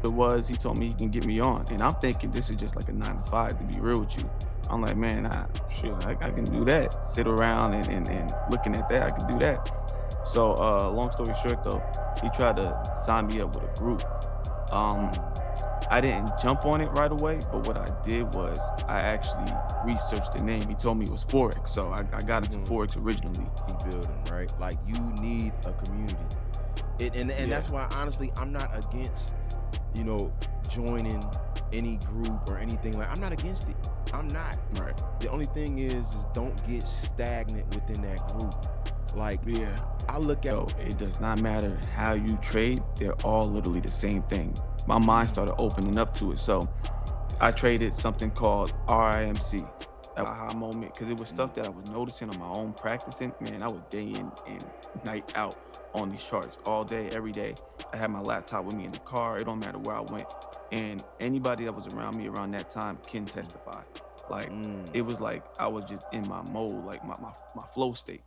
it was, he told me he can get me on. And I'm thinking this is just like a 9 to 5, to be real with you. I'm like, man, I can do that. Sit around and looking at that, I can do that. So long story short though, he tried to sign me up with a group. Um, Mm, I didn't jump on it right away, but what I did was I actually researched the name. He told me it was Forex. So I got into mhm. Forex originally. Building, right? Like you need a community. And Yeah. that's why honestly I'm not against, you know, joining any group or anything. Like I'm not against it. I'm not. Right. The only thing is don't get stagnant within that group. Like Yeah. I look at So it does not matter how you trade, they're all literally the same thing. My mind started opening up to it. So I traded something called RIMC. That was a aha moment because it was mm, stuff that I was noticing on my own practicing. Man, I was day in and night out on these charts all day, every day. I had my laptop with me in the car. It don't matter where I went. And anybody that was around me around that time can testify. Like mm. it was like I was just in my mode, like my flow state.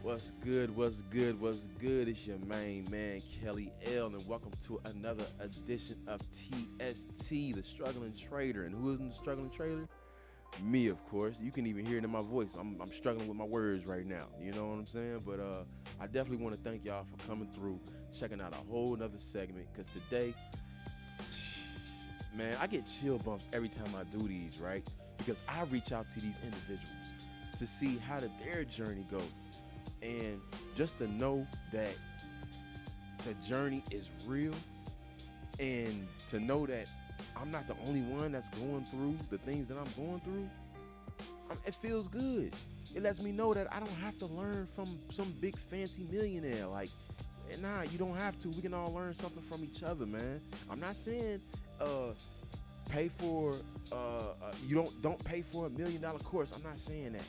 What's good? What's good? What's good? It's your main man, Kelly L, and welcome to another edition of TST, the Struggling Trader. And who isn't the Struggling Trader? Me, of course. You can even hear it in my voice. I'm struggling with my words right now. You know what I'm saying? But I definitely want to thank y'all for coming through, checking out a whole nother segment. Because today, man, I get chill bumps every time I do these, right? Because I reach out to these individuals to see how did their journey go, and just to know that the journey is real, and to know that I'm not the only one that's going through the things that I'm going through, it feels good. It lets me know that I don't have to learn from some big fancy millionaire. Like, nah, you don't have to. We can all learn something from each other, man. I'm not saying uh pay for you don't pay for $1 million course. I'm not saying that.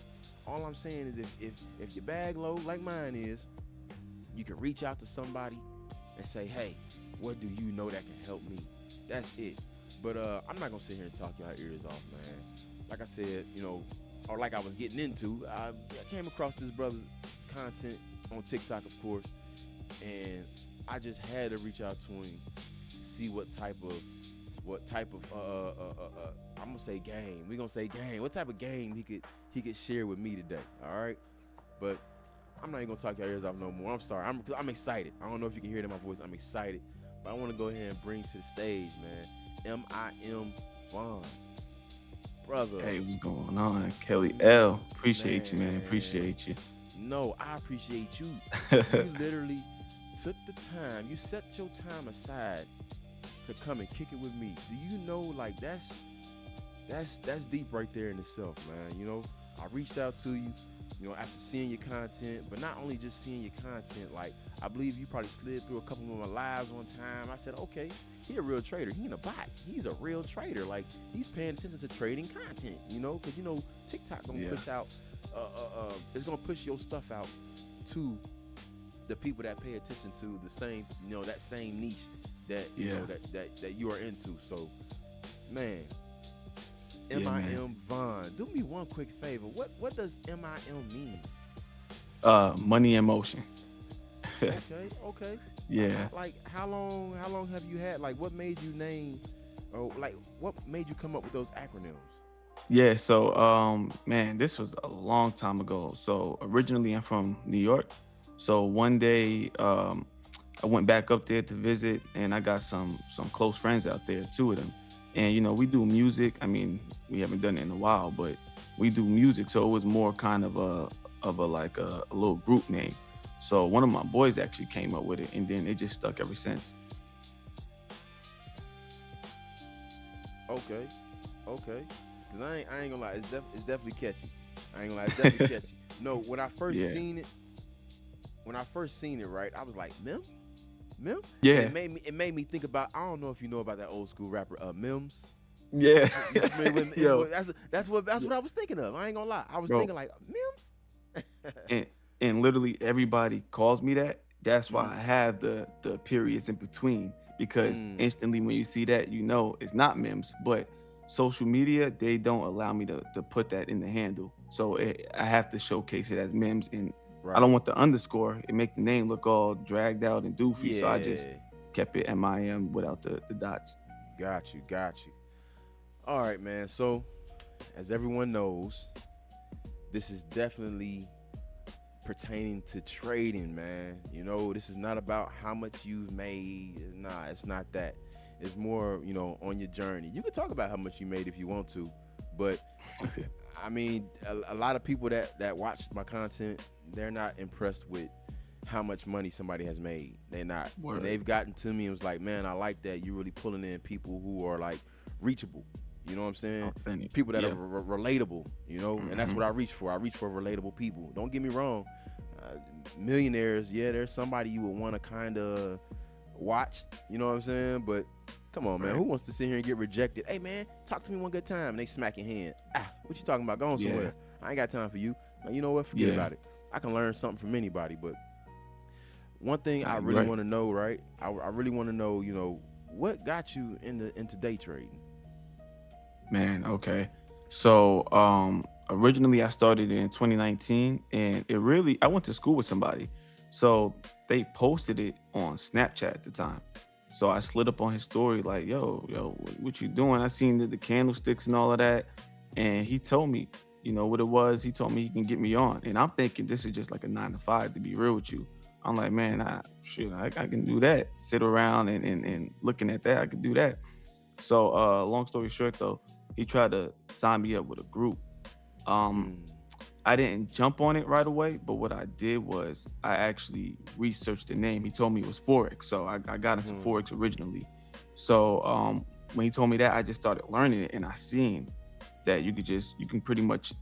All I'm saying is if your bag low like mine is, you can reach out to somebody and say, hey, what do you know that can help me? That's it. But I'm not gonna sit here and talk y'all ears off, man. Like I said, or like I was getting into, I came across this brother's content on TikTok, of course, and I just had to reach out to him to see what type of I'm gonna say game. We gonna say game. What type of game he could share with me today? All right, but I'm not even gonna talk your ears off no more. I'm sorry. I'm excited. I don't know if you can hear it in my voice. I'm excited, but I want to go ahead and bring to the stage, man, M.I.M Vaughn, brother. Hey, what's going on? Kelly L. Appreciate you, man. Man, Appreciate you. no, I appreciate you. You literally took the time. You set your time aside to come and kick it with me. Do you know, like that's deep right there in itself, man. I reached out to you, after seeing your content, but not only just seeing your content. Like, I believe you probably slid through a couple of my lives one time. I said, okay, he a real trader. He ain't a bot. He's a real trader. Like, he's paying attention to trading content. Because TikTok gonna Yeah. push out, it's gonna push your stuff out to the people that pay attention to the same, that same niche that Yeah. that you are into. So, man, Yeah, man. M.I.M Vaughn, do me one quick favor. What does M.I.M mean? Money in motion. Okay, okay. Yeah. Like how long have you had? Like, what made you name, or like what made you come up with those acronyms? Yeah. So, man, this was a long time ago. So originally I'm from New York. So one day, I went back up there to visit, and I got some close friends out there, two of them. And we do music. I mean, we haven't done it in a while, but we do music. So it was more kind of a like a little group name. So one of my boys actually came up with it, and then it just stuck ever since. Okay, okay. Cause I ain't gonna lie, it's definitely catchy. I ain't gonna lie, it's definitely catchy. No, Yeah. when I first seen it, right, I was like, Mim, and Yeah. it made me think about. I don't know if you know about that old school rapper, Mims. Yeah. You familiar with Yo, that's what I was thinking of. I ain't gonna lie, I was bro. thinking like Mims. and and literally everybody calls me that. That's why I mm, have the periods in between, because mm. instantly when you see that, it's not Mims. But social media, they don't allow me to put that in the handle, so I have to showcase it as Mims, and I don't Right. want the underscore. It make the name look all dragged out and doofy. So I just Yeah. kept it M.I.M without the dots. Got you. Got you. All right, man. So, as everyone knows, this is definitely pertaining to trading, man. This is not about how much you've made. Nah, it's not that. It's more, on your journey. You can talk about how much you made if you want to, but I mean, a lot of people that watch my content, they're not impressed with how much money somebody has made. They're not. And Word. they've gotten to me and was like, man, I like that. You really pulling in people who are like reachable. You know what I'm saying? Authentic. People that are Yeah. relatable, and that's Hmm. what I reach for. I reach for relatable people. Don't get me wrong. Uh, Millionaires, yeah, there's somebody you would want to kind of watch. You know what I'm saying? But come on, man. Right. Who wants to sit here and get rejected? Hey, man, talk to me one good time. And they smack your hand. What you talking about? Go on Yeah. somewhere. I ain't got time for you. Now, you know what? Forget Yeah. about it. I can learn something from anybody. But one thing I Nah, you're really right. want to know, right? I really want to know, what got you into day trading? Man, okay. So, originally I started in 2019, and I went to school with somebody. So they posted it on Snapchat at the time. So I slid up on his story like, yo, what you doing? I seen the candlesticks and all of that. And he told me, what it was. He told me he can get me on. And I'm thinking this is just like a 9 to 5, to be real with you. I'm like, man, I can do that. Sit around and looking at that. I can do that. So long story short though, he tried to sign me up with a group. Um, Mm, I didn't jump on it right away, but what I did was I actually researched the name. He told me it was Forex. So I got into mm, Forex originally. So when he told me that, I just started learning it, and I seen that you can pretty much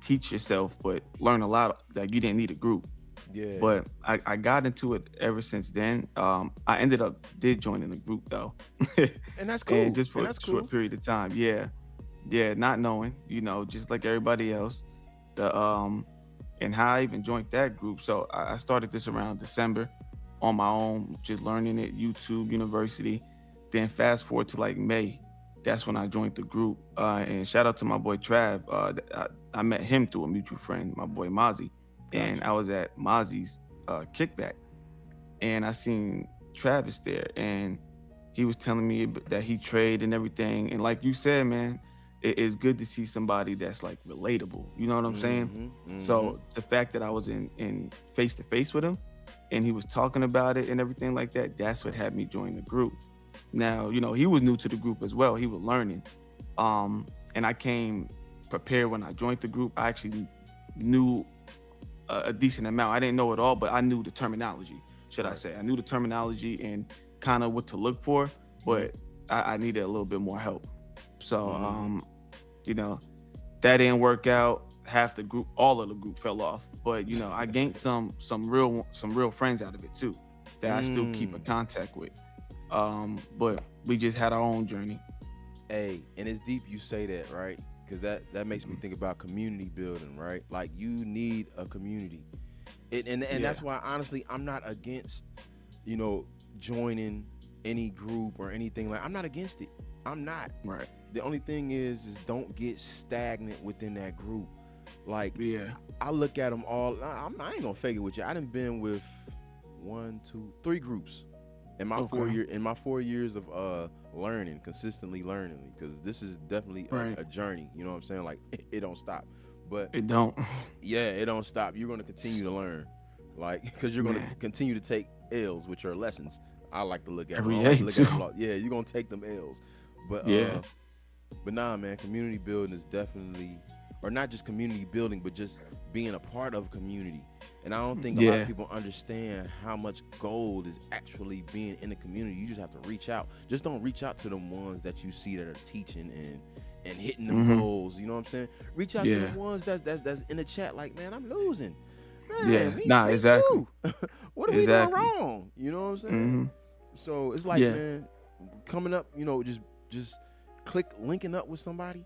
teach yourself, but learn a lot. Like you didn't need a group. yeah. But I got into it ever since then. I ended up did joining the group though, And that's and cool. just And for a that's short cool. period of time. Yeah, yeah, not knowing, just like everybody else. The and how I even joined that group. So I started this around December on my own, just learning it, YouTube University. Then fast forward to like May, that's when I joined the group. And shout out to my boy Trav. I met him through a mutual friend, my boy Mozzie, and Got I you. was at Mozzie's kickback, and I seen Travis there, and he was telling me that he trade and everything. And like you said, man, it is good to see somebody that's like relatable. You know what I'm saying? Mm-hmm. Mm-hmm. So the fact that I was in face to face with him, and he was talking about it and everything like that, that's what had me join the group. Now, he was new to the group as well. He was learning. And I came prepared when I joined the group. I actually knew a decent amount. I didn't know it all, but I knew the terminology, should I Right. say. I knew the terminology and kind of what to look for, but I needed a little bit more help. So, Mm-hmm. you know, that didn't work out. Half the group, all of the group fell off. But I gained some real friends out of it too, that I still keep in Mm. contact with. But we just had our own journey. Hey, and it's deep you say that, right? Because that makes me Mhm. think about community building, right? Like you need a community. And Yeah. that's why honestly I'm not against, you know, joining any group or anything like I'm not against it. I'm not. Right. The only thing is don't get stagnant within that group. Like Yeah. I look at them all. I ain't gonna fake it with you. I done been with one, two, three groups Okay. in my 4 years of learning, consistently learning, because this is definitely Right. a journey. You know what I'm saying? Like it don't stop. But It don't. yeah, it don't stop. You're gonna continue to learn, like because you're gonna Man. continue to take L's, which are lessons. I like to look at them. I Every don't like day to look too. at them. Yeah, you're gonna take them L's, but Yeah. nah, man, community building is definitely, or not just community building, but just being a part of a community. And I don't think a lot of Yeah. people understand how much gold is actually being in the community. You just have to reach out. Just don't reach out to them ones that you see that are teaching and hitting them Hmm. goals. You know what I'm saying? Reach out to Yeah. them ones that's in the chat. Like, man, I'm losing. Man, Yeah. me Nah. me Exactly. too. What are we doing Exactly. wrong? You know what I'm saying? Hmm. So it's like, Yeah. man, coming up, just click linking up with somebody.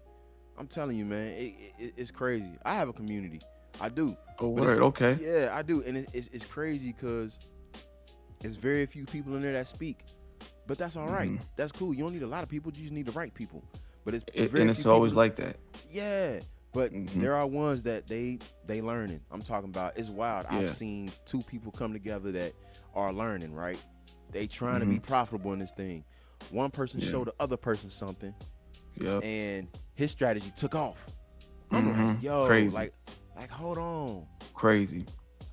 I'm telling you, man, it's crazy. I have a community, I do, Oh, but it's word. Okay. yeah, I do, and it's crazy because it's very few people in there that speak, but that's all right. Hmm. That's cool. You don't need a lot of people. You just need the right people. But it's And very it's few always people. like that. Yeah, But Hmm. there are ones that they learning. I'm talking about it's wild. I've Yeah. seen two people come together that are learning, right? They trying to Hmm. be profitable in this thing. One person Yeah. showed the other person something, Yep. and his strategy took off. I'm like, Hmm. yo, Crazy. hold on. Crazy.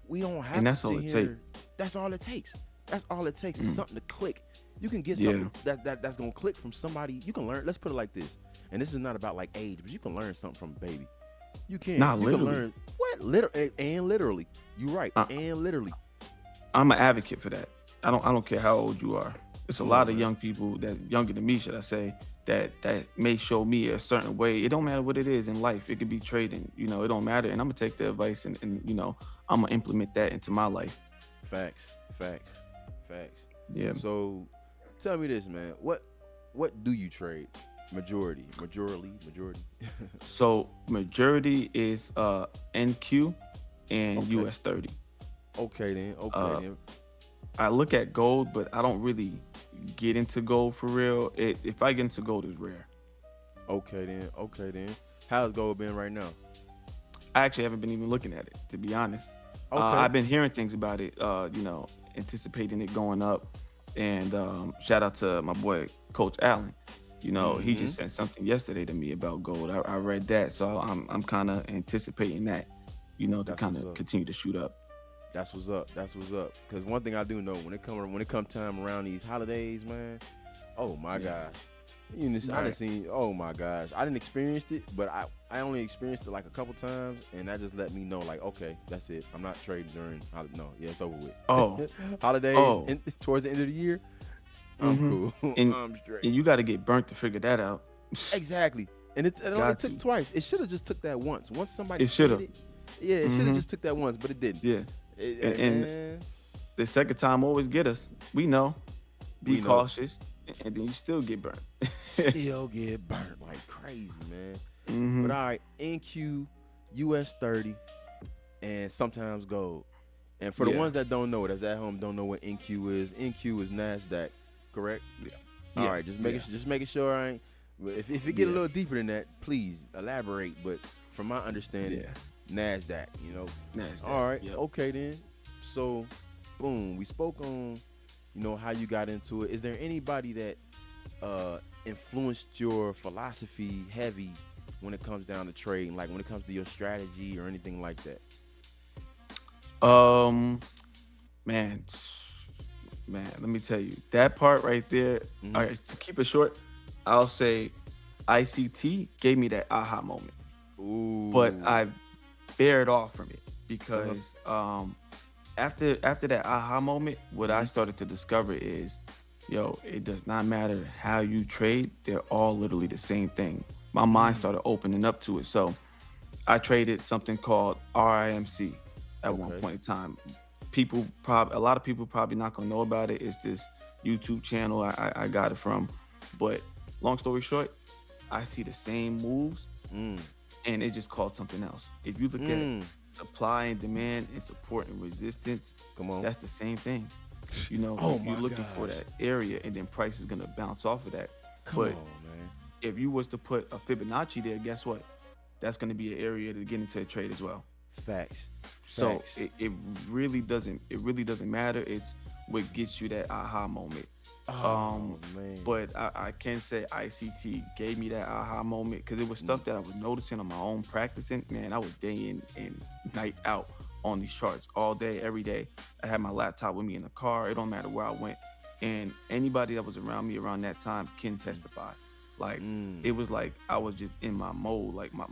We don't And have to that's all sit it takes. here. That's all it takes. That's all it takes is Mm. something to click. You can get Yeah. something that's gonna click from somebody. You can learn. Let's put it like this. And this is not about like age, but you can learn something from a baby. You can. Not You can literally. learn what literally and literally. You right. I, And literally. I'm an advocate for that. I don't care how old you are. It's a Come lot on, of man. young people that younger than me, should I say, that may show me a certain way. It don't matter what it is in life. It could be trading. It don't matter. And I'm gonna take the advice and I'm gonna implement that into my life. Facts. Facts. Facts. Yeah. So tell me this, man. What do you trade? Majority. So majority is NQ and Okay. US 30. Okay then. Okay Uh, then. I look at gold, but I don't really get into gold for real. If I get into gold, it's rare. Okay then. Okay then. How's gold been right now? I actually haven't been even looking at it, to be honest. Okay. I've been hearing things about it, anticipating it going up. And shout out to my boy, Coach Allen. He Mm-hmm. just sent something yesterday to me about gold. I read that, so I'm kind of anticipating that, to That's kind what's of up. continue to shoot up. That's what's up. That's what's up. Cause one thing I do know when it come time around these holidays, man. Oh my Yeah. gosh. I done Right. seen. Oh my gosh. I didn't experience it, but I only experienced it like a couple times, and that just let me know like, okay, that's it. I'm not trading during. No, yeah, it's over Oh, with. Holidays oh. towards the end of the year, I'm Mm-hmm. cool. And I'm straight. and you got to get burnt to figure that out. Exactly. And it only Got took to. twice. It should have just took that once. Once somebody It should said have. it, yeah, it should have Mm-hmm. just took that once, but it didn't. Yeah. Hey And man, the second time always get us. We know. Be we know. cautious, and then you still get burnt. Still get burnt like crazy, man. But Hmm. all right, NQ, US 30, and sometimes gold. And for the Yeah. ones that don't know, that's at home, don't know what NQ is. NQ is Nasdaq, correct? Yeah. All Yeah. right, Yeah. just making sure I ain't. But if it get a Yeah. little deeper than that, please elaborate. But from my understanding, Yeah. Nasdaq, you know. Nasdaq. All right, Yep. okay then. So, boom, we spoke on, how you got into it. Is there anybody that influenced your philosophy heavy when it comes down to trading, like when it comes to your strategy or anything like that? Um, man, man, let me tell you that part right there. All Hmm. right, to keep it short, I'll say ICT gave me that aha moment, but Ooh. I bared off from it Uh huh. because after that aha moment, what I Hmm. started to discover is, it does not matter how you trade; they're all literally the same thing. My mind Mm. started opening up to it, so I traded something called RIMC at one Okay. point in time. A lot of people probably not gonna know about it. It's this YouTube channel I got it from, but long story short, I see the same moves Mm. and it just called something else. If you look at Mm. supply and demand and support and resistance, Come on. that's the same thing. Oh You're my looking for gosh. that area and then price is gonna bounce off of that. Come But on, man. if you was to put a Fibonacci there, guess what? That's gonna be an area to get into a trade as well. Facts. So Facts. it really doesn't matter. It's what gets you that aha moment. Oh Um, man. but I can say ICT gave me that aha moment because it was Mm. stuff that I was noticing on my own practicing. Man, I was day in and night out on these charts all day, every day. I had my laptop with me in the car. It don't matter where I went. And anybody that was around me around that time can testify. Like Mm. it was like I was just in my mode, like my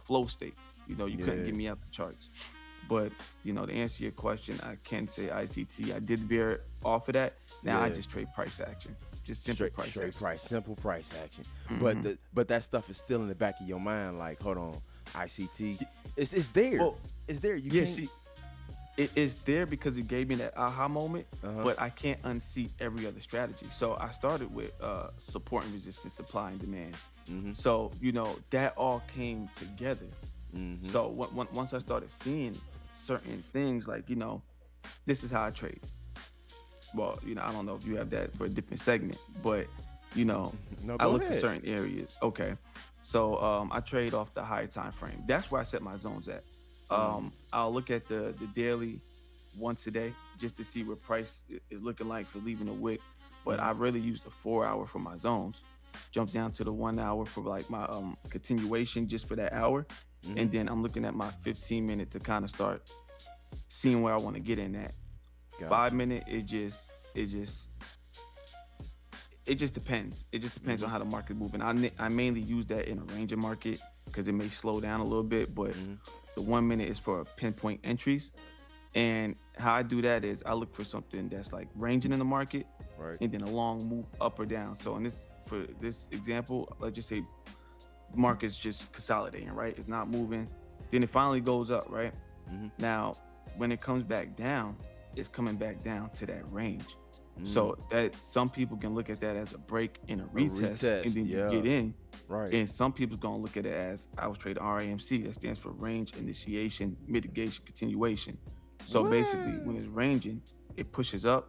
flow state. You couldn't Yeah. get me out the charts. But to answer your question, I can say ICT. I did veer off of that. Now I Yeah. just trade price action, just simple price Straight action. price, simple price action. But Hmm. that stuff is still in the back of your mind. Like, hold on, ICT. It's there. Well, It's there. You yeah. can't. See, it is there because it gave me that aha moment. Uh huh. But I can't unsee every other strategy. So I started with support and resistance, supply and demand. Mhm. So that all came together. Mhm. So once I started seeing certain things, like this is how I trade. Well, I don't know if you have that for a different segment, but You know, No, I go look for ahead. certain areas. Okay. So I trade off the higher time frame. That's where I set my zones at. Mm, I'll look at the daily once a day just to see what price is looking like for leaving a wick. But mm, I really use the 4 hour for my zones. Jump down to the 1 hour for like my continuation just for that hour. mm-hmm. And then I'm looking at my 15 minute to kind of start seeing where I want to get in at. Got 5 minute, it just depends. It just you. depends on how the market moving. I mainly use that in a ranger market because it may slow down a little bit, but Mm-hmm. the 1 minute is for pinpoint entries. And how I do that is I look for something that's like ranging in the market Right. and then a long move up or down. So in this for this example, let's just say market's just consolidating, right? It's not moving. Then it finally goes up, right? Mm-hmm. Now, when it comes back down, it's coming back down to that range. Mm. So that some people can look at that as a break and a A retest, and retest. then you Yeah. get in. Right. And some people's gonna look at it as I was trading RAMC, that stands for range, initiation, mitigation, continuation. So basically, when What? it's ranging, it pushes up.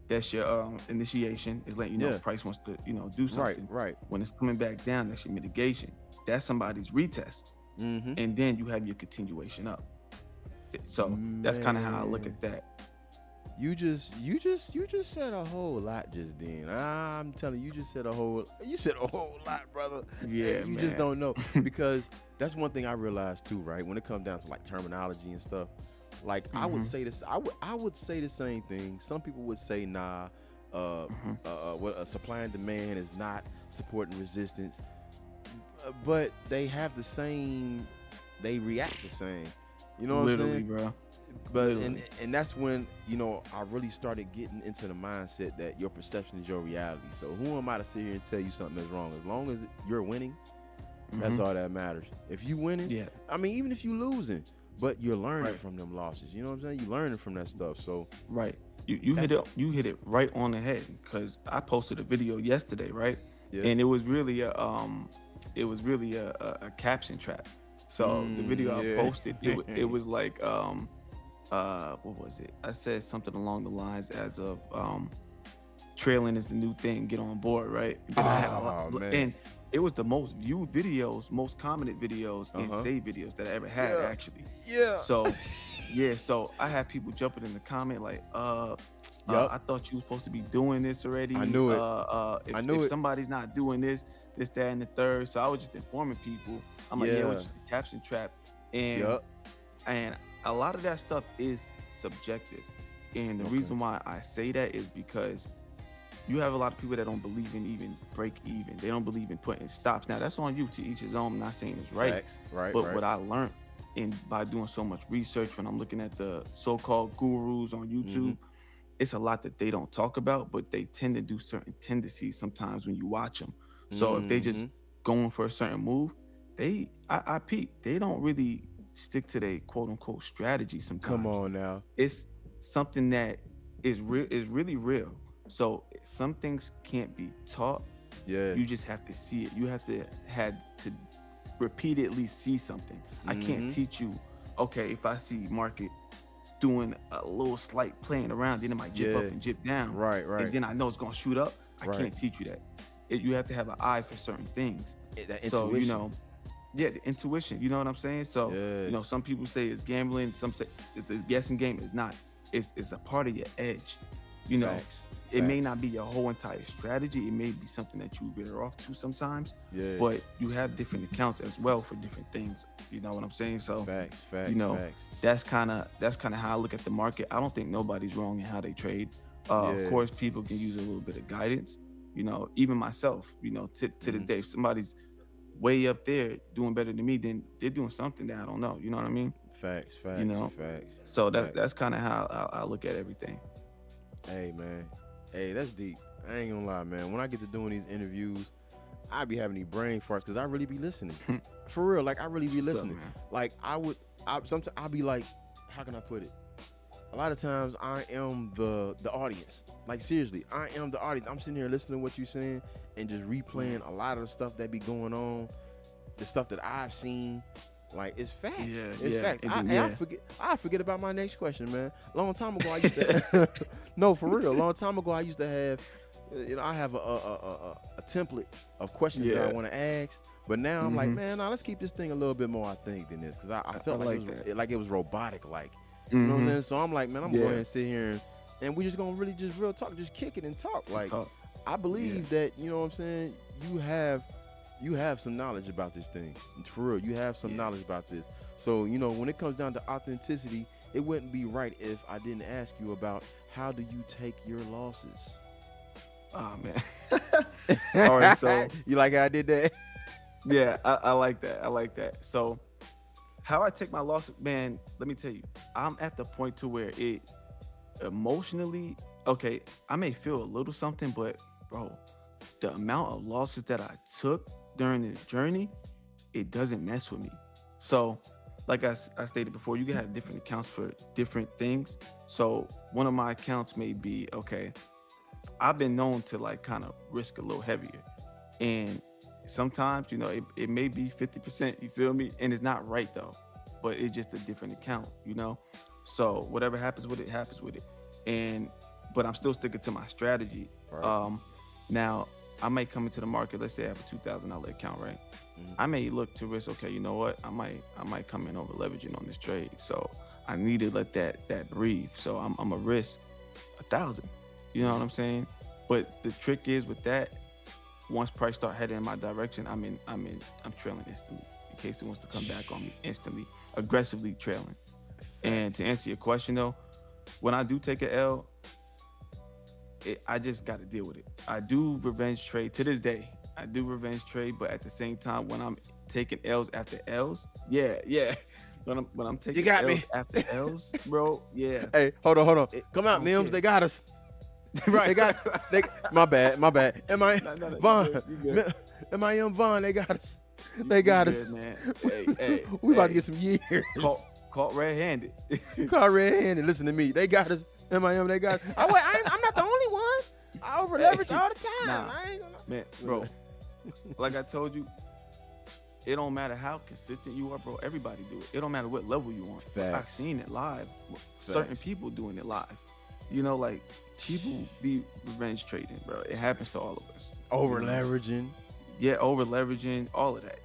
That's your initiation, is letting you know Yeah. price wants to do Right. something. Right. When it's coming back down, that's your mitigation. That's somebody's retest, Mm-hmm. and then you have your continuation up. So that's kind of how I look Man. at that. You just said a whole lot just then. I'm telling you, you said a whole lot, brother. Yeah, And you just man. don't know because that's one thing I realized too, right? When it comes down to like terminology and stuff, like I would Hmm. say this, I would say the same thing. Some people would say, nah, Hmm. what supply and demand is not support and resistance, but they have the same, they react the same. You know what I'm Literally, saying? bro. But and Literally. and that's when I really started getting into the mindset that your perception is your reality. So who am I to sit here and tell you something is wrong? As long as you're winning, that's Hmm. all that matters. If you winning, Yeah. I mean, even if you losing, but you're learning Right. from them losses. You know what I'm saying? You learning from that stuff. So Right. You hit that's it. You hit it right on the head because I posted a video yesterday, right? yeah. And it was really a caption trap. So the video I posted, Yeah. it was like what was it? I said something along the lines as of trailing is the new thing, get on board, right? And then I had a lot, Oh man. and it was the most viewed videos, most commented videos, Uh and huh. saved videos that I ever had Yeah. actually. Yeah. So yeah, so I had people jumping in the comment like, Yup. I thought you were supposed to be doing this I already. knew it. I If knew it. somebody's not doing this, that, and the third. So I was just informing people. I'm like, yeah, it was Yeah. just a caption trap, and Yup. and a lot of that stuff is subjective. And the Okay. reason why I say that is because you have a lot of people that don't believe in even break even. They don't believe in putting stops. Now that's on you, to each his own. I'm not saying it's right, Facts. Right. but Right. what I learned in by doing so much research when I'm looking at the so-called gurus on Mm-hmm. YouTube, it's a lot that they don't talk about, but they tend to do certain tendencies sometimes when you watch them. So if they Mm-hmm. just going for a certain move, I peep. They don't really stick to their quote unquote strategy Come sometimes. on now. It's something that is really real. So some things can't be taught. Yeah. You just have to see it. You have to had to repeatedly see something. I can't Mm-hmm. teach you, okay, if I see market doing a little slight playing around, then it might jip up Yeah. and jip down, Right. and Right. then I know it's gonna shoot up. I Right. can't teach you that. You have to have an eye for certain things. That So, intuition. yeah, the intuition, you know what I'm saying? So, Yeah. some people say it's gambling, some say the guessing game is not. It's a part of your edge. You know, Facts. it may Facts. not be your whole entire strategy. It may be something that you veer off to sometimes, Yeah. but you have different accounts as well for different things. You know what I'm saying? So, Facts. Facts. you know, Facts. that's kind of how I look at the market. I don't think nobody's wrong in how they trade. Of Yeah. course, people can use a little bit of guidance. Even myself. To this Mhm. day, if somebody's way up there doing better than me, then they're doing something that I don't know. You know what I mean? Facts. You Facts. know. Facts. So that Facts. that's kind of how I look at everything. Hey man. Hey, that's deep. I ain't gonna lie, man. When I get to doing these interviews, I be having these brain farts because I really be listening. For real, like I really be What's up, listening. man? Like sometimes I'll be like, how can I put it? A lot of times I am the audience. Like seriously, I am the audience. I'm sitting here listening to what you're saying and just replaying a lot of the stuff that be going on, the stuff that I've seen. Like it's facts. Yeah, It's yeah, facts. and I, then, hey, I yeah. forget. I forget about my next question, man. Long time ago, I used to. No, for real. Long time ago, I used to have I have a template of questions that I Yeah. want to ask. But now I'm like, Mhm. man, let's keep this thing a little bit more authentic than this, because I I felt like like that. it was robotic, like, you know what I'm Mhm. saying. So I'm like, man, I'm gonna go ahead Yeah. and sit here and we just gonna really just real talk, just kick it and talk. And Like, talk. I Yeah. believe that, you know what I'm saying, you have some knowledge about this thing. For real, you have some Yeah. knowledge about this. So, when it comes down to authenticity, it wouldn't be right if I didn't ask you about how do you take your losses. Oh man. All right. So You like how I did that? yeah, I like that. I like that. So how I take my losses, man, let me tell you, I'm at the point to where it emotionally, okay, I may feel a little something, but bro, the amount of losses that I took during this journey, it doesn't mess with me. So, like I stated before, you can have different accounts for different things. So, one of my accounts may be, okay, I've been known to like kind of risk a little heavier. And sometimes, it may be 50%, you feel me? And it's not right though, but it's just a different account. So whatever happens with it, happens with it. And but I'm still sticking to my strategy. Right. Um Now I might come into the market, let's say I have a $2,000 account, right? Mhm. I may look to risk, okay, you know what? I might come in over leveraging on this trade. So I need to let that breathe. So I'm a risk 1,000. You know what Mhm. I'm saying? But the trick is with that, once price start heading in my direction, I'm trailing instantly in case it wants to come back on me instantly, aggressively trailing. And Facts. to answer your question though, when I do take a L, I just got to deal with it. I do revenge trade to this day. I do revenge trade, but at the same time, when I'm taking L's after L's, yeah, yeah. When I'm You taking got L's me. after L's, bro, yeah, Hey, hold on, hold on. Come I out, don't Mims. care. They got us. Right. They got they. My bad. My bad. No, no, no, you Vaughn? good. You good. M.I.M Vaughn. They got us. They You got good, us. man. Hey, hey, We about to get hey. some years. Caught red-handed. Caught red-handed. Listen to me. They got us. M.I.M. They got us. I'm not the only one. I over leverage Hey, all the time. nah, I ain't gonna. man, bro. Like I told you, it don't matter how consistent you are, bro. Everybody do it. It don't matter what level you on. I've Facts. seen it live. Certain Facts. people doing it live. Like people be revenge trading, bro. It happens to all of us. You Over know, leveraging. yeah, over leveraging, all of that.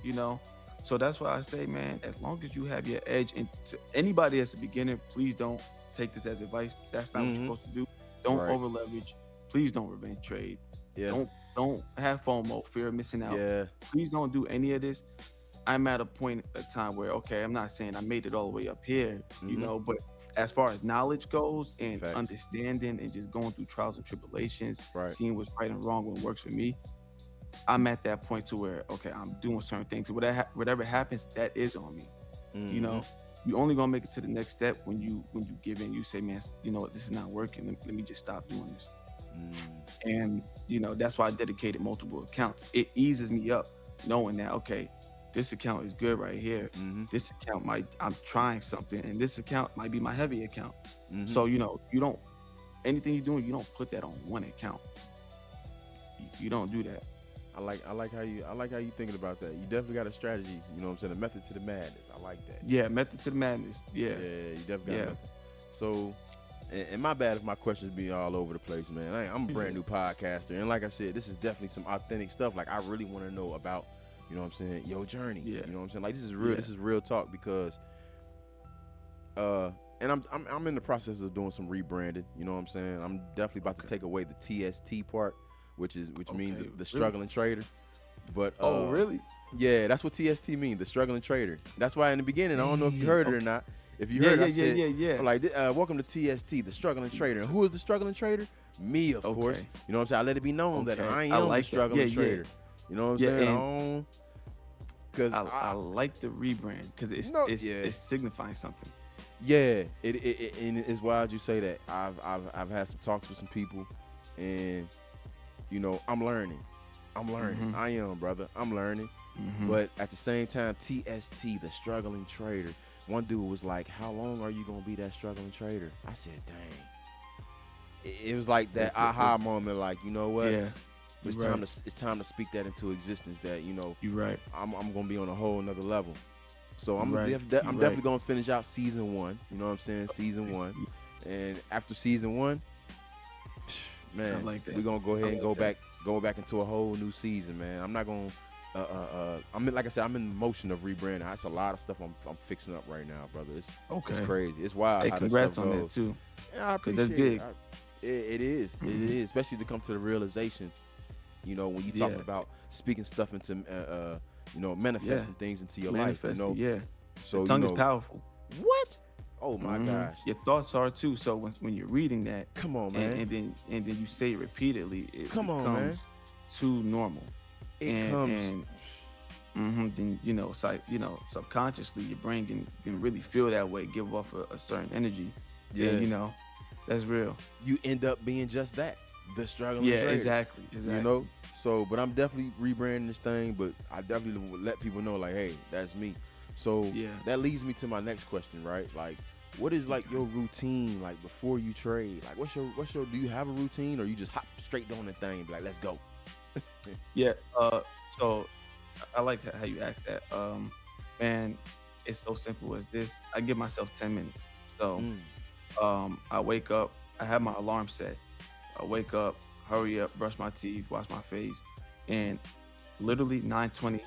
So that's why I say, man, as long as you have your edge, and to anybody that's a beginner, please don't take this as advice. That's not what you're Mm-hmm. supposed to do. Don't Right. over leverage. Please don't revenge trade. Yeah. Don't have FOMO, fear of missing out. Yeah. Please don't do any of this. I'm at a point of time where, okay, I'm not saying I made it all the way up here, Mm-hmm. but as far as knowledge goes and Facts. understanding and just going through trials and tribulations, Right. seeing what's right and wrong, what works for me, I'm at that point to where, okay, I'm doing certain things. Whatever happens, that is on me. You Mm-hmm. know, you only gonna make it to the next step when you give in. You say, man, you know what, this is not working. Let me just stop doing this. Mm. And that's why I dedicated multiple accounts. It eases me up knowing that, okay, this account is good right here. Mm-hmm. This account I'm trying something, and this account might be my heavy account. Mm-hmm. So you don't, anything you're doing, you don't put that on one account. You don't do that. I like how you thinking about that. You definitely got a strategy. You know what I'm saying? A method to the madness. I like that. Yeah, method to the madness. Yeah, Yeah, you definitely got a yeah. method. So, and my bad if my questions be all over the place, man. I'm a brand new podcaster, and like I said, this is definitely some authentic stuff. Like I really want to know about, you know what I'm saying, your journey. Yeah. You know what I'm saying? Like this is real. Yeah. This is real talk because, and I'm in the process of doing some rebranding. You know what I'm saying? I'm definitely about to Okay. take away the TST part, which means Okay, the really? struggling trader. But Oh, really? yeah, that's what TST means, the struggling trader. That's why in the beginning, I don't know if you heard it or Okay. not. If you Yeah, heard it, yeah, I yeah, said, yeah, yeah. I'm like, welcome to TST, the struggling trader. And who is the struggling trader? Me, of course. Okay. You know what I'm saying? I let it be known that Okay. I I am the like that. struggling Yeah, yeah. trader. You know what I'm Yeah, saying? and Because I like the rebrand because it's no, it's yeah, it's signifying something. yeah. And it's wild you say that. I've had some talks with some people, and I'm learning. I'm learning. Mhm. I am, brother. I'm learning. Mhm. But at the same time, TST, the struggling trader. One dude was like, "How long are you gonna be that struggling trader?" I said, "Dang." It was like that aha moment. Like, you know what? Yeah. It's You're time right. to speak that into existence. That You're right. I'm gonna be on a whole another level. So I'm You're right. I'm You're definitely right. gonna finish out season 1. You know what I'm saying? Season 1, and after season 1, I Man, like that. we're gonna go I ahead and like that. go back into a whole new season, man. I'm not gonna I'm in, like I said, I'm in the motion of rebranding. That's a lot of stuff I'm fixing up right now, brother. It's Okay. crazy. It's wild Hey, how this stuff congrats on that goes. too, Yeah, I cause that's appreciate it. big. It is. It Hmm. is, especially to come to the realization, when you talking Yeah, about speaking stuff into yeah. manifesting things into your life, Manifest it. Yeah, the So, tongue is powerful. what? Oh my Hmm. gosh. Your thoughts are too. So when you're reading that, Come on, and, man. and then you say it repeatedly, it Come on, man. becomes too normal. It And comes. then it's like subconsciously your brain can really feel that way, give off a certain energy, and Yeah. that's real. You end up being just that, the struggling Yeah, trader. exactly, You exactly. know. So, but I'm definitely rebranding this thing. But I definitely will let people know, like, hey, that's me. So Yeah. that leads me to my next question, right? Like, what is like your routine, like before you trade? Like, what's your? Do you have a routine, or you just hop straight on the thing, be like, let's go? Yeah. So I like how you asked that. Man, it's so simple as this. I give myself 10 minutes. So Mm, I wake up. I have my alarm set. I wake up, hurry up, brush my teeth, wash my face, and literally 9:20,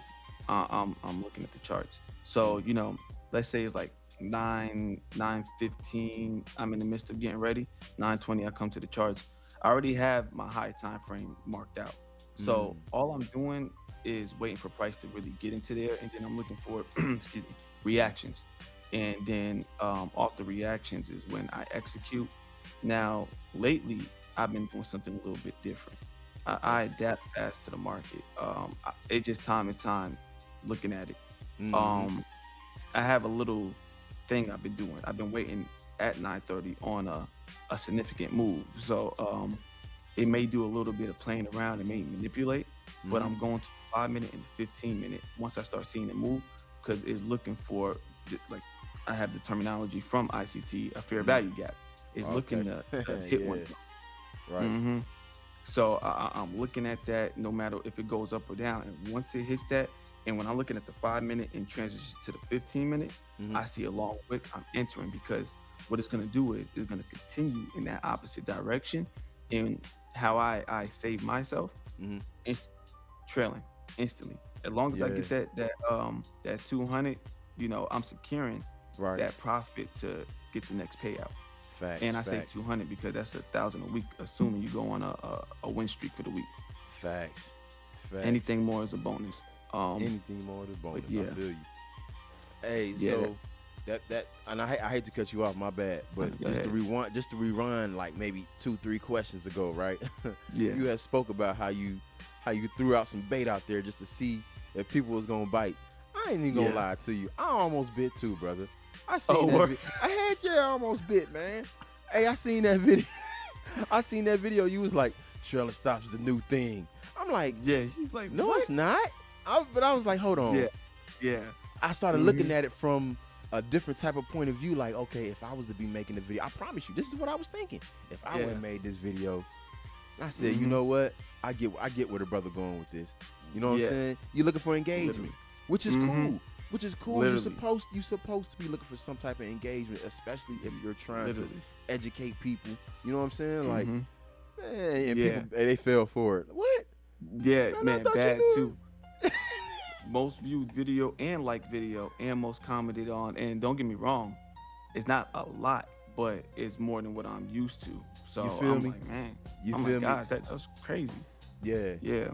I'm looking at the charts. So mm, let's say it's like 9:15. I'm in the midst of getting ready. 9:20, I come to the charts. I already have my high time frame marked out. So mm. all I'm doing is waiting for price to really get into there, and then I'm looking for excuse me, reactions, and then off the reactions is when I execute. Now lately, I've been doing something a little bit different. I Okay. adapt fast to the market. It just time and time looking at it. Mm-hmm. Um, I have a little thing I've been doing. I've been waiting at 9:30 on a significant move. So it may do a little bit of playing around, it may manipulate, but Mm-hmm. I'm going to 5 minute and 15 minute once I start seeing it move, because it's looking for like I have the terminology from ICT, a fair Mm-hmm. value gap. It's looking Okay. to hit one. Yeah. Right. Hmm. So I'm looking at that no matter if it goes up or down. And once it hits that, and when I'm looking at the 5 minute and transition to the 15 minute, Mm-hmm. I see a long wick. I'm entering because what it's going to do is it's going to continue in that opposite direction. And how I save myself, Mm-hmm. inst- trailing instantly. As long as I Yeah. get that 200, I'm securing Right. that profit to get the next payout. Facts. And I say Facts. 200 because that's 1,000 a week, assuming you go on a win streak for the week. Facts. Facts. Anything more is a bonus. Anything more than But bonus. I yeah, feel you. Hey, yeah, so that and I hate to cut you off, my bad, but go ahead. just to rewind like maybe 2-3 questions ago, right? Yeah. You had spoke about how you threw out some bait out there just to see if people was gonna bite. I ain't even gonna Yeah. lie to you. I almost bit too, brother. I Oh, seen that. word. I had I almost bit, man. Hey, I seen that video. I seen that video. You was like, Trailer stops the new thing. I'm like, Yeah. She's like, no, what? it's not. But I was like, hold Yeah. on. Yeah. I started looking Hmm. at it from a different type of point of view. Like, okay, if I was to be making a video, I promise you, this is what I was thinking. If I would Yeah. have made this video, I said, you Hmm. know what? I get where the brother going with this. You know what I'm Yeah. saying? You're looking for engagement, Literally. which is Hmm. cool. Which is cool. Literally. You supposed to be looking for some type of engagement, especially if you're trying to Literally. educate people. You know what I'm saying? Like, Hmm. man, and Yeah. people they fell for it. What? Yeah, Man, I man, thought you bad knew. too. Most viewed video and like video and most commented on. And don't get me wrong, it's not a lot, but it's more than what I'm used to. So You feel I'm me? like, man, You oh my feel me? gosh, that's crazy. Yeah. Yeah,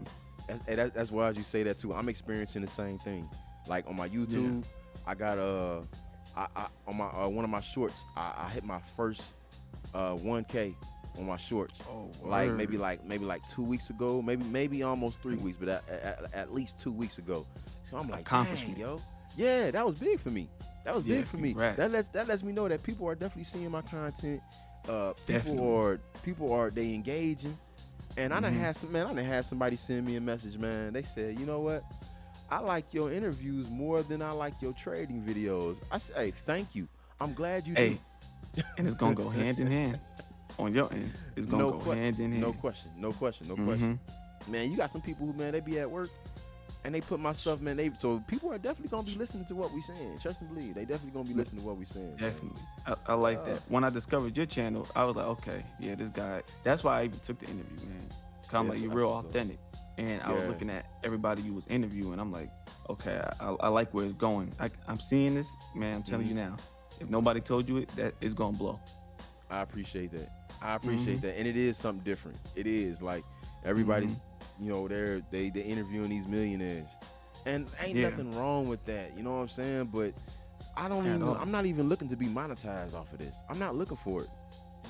That's why you say that too. I'm experiencing the same thing. Like on my yeah. YouTube, I got I on my one of my shorts, I hit my first 1K on my shorts. Oh, Like word. maybe like 2 weeks ago, maybe almost 3 weeks, but at least 2 weeks ago. So I'm like, dang, Accomplishment. yo, yeah, that was big for me. That was Yeah, big for me. congrats. That lets me know that people are definitely seeing my content. Definitely. People are they engaging. And I done Hmm. had somebody send me a message, man. They said, you know what? I like your interviews more than I like your trading videos. I say, hey, thank you. I'm glad you do. Hey, and it's gonna go hand in hand on your end. It's gonna go hand in No hand. question, no question, no Hmm. question. Man, you got some people who, man, they be at work and they put my stuff, man. So people are definitely gonna be listening to what we saying. Trust and believe, they definitely gonna be listening to what we saying, man. Definitely. I like Uh, that. When I discovered your channel, I was like, okay, yeah, this guy. That's why I even took the interview, man. Kind of yeah, like you're that's real what's up. authentic. And I was Yeah. looking at everybody you was interviewing. I'm like, okay, I like where it's going. I'm seeing this, man. I'm telling Hmm. you now. If nobody told you it, that it's gonna blow. I appreciate that. I Mm-hmm. appreciate that, and it is something different. It is like everybody's, Mm-hmm. they interviewing these millionaires, and ain't Yeah. nothing wrong with that. You know what I'm saying? But At I'm all. not even looking to be monetized off of this. I'm not looking for it.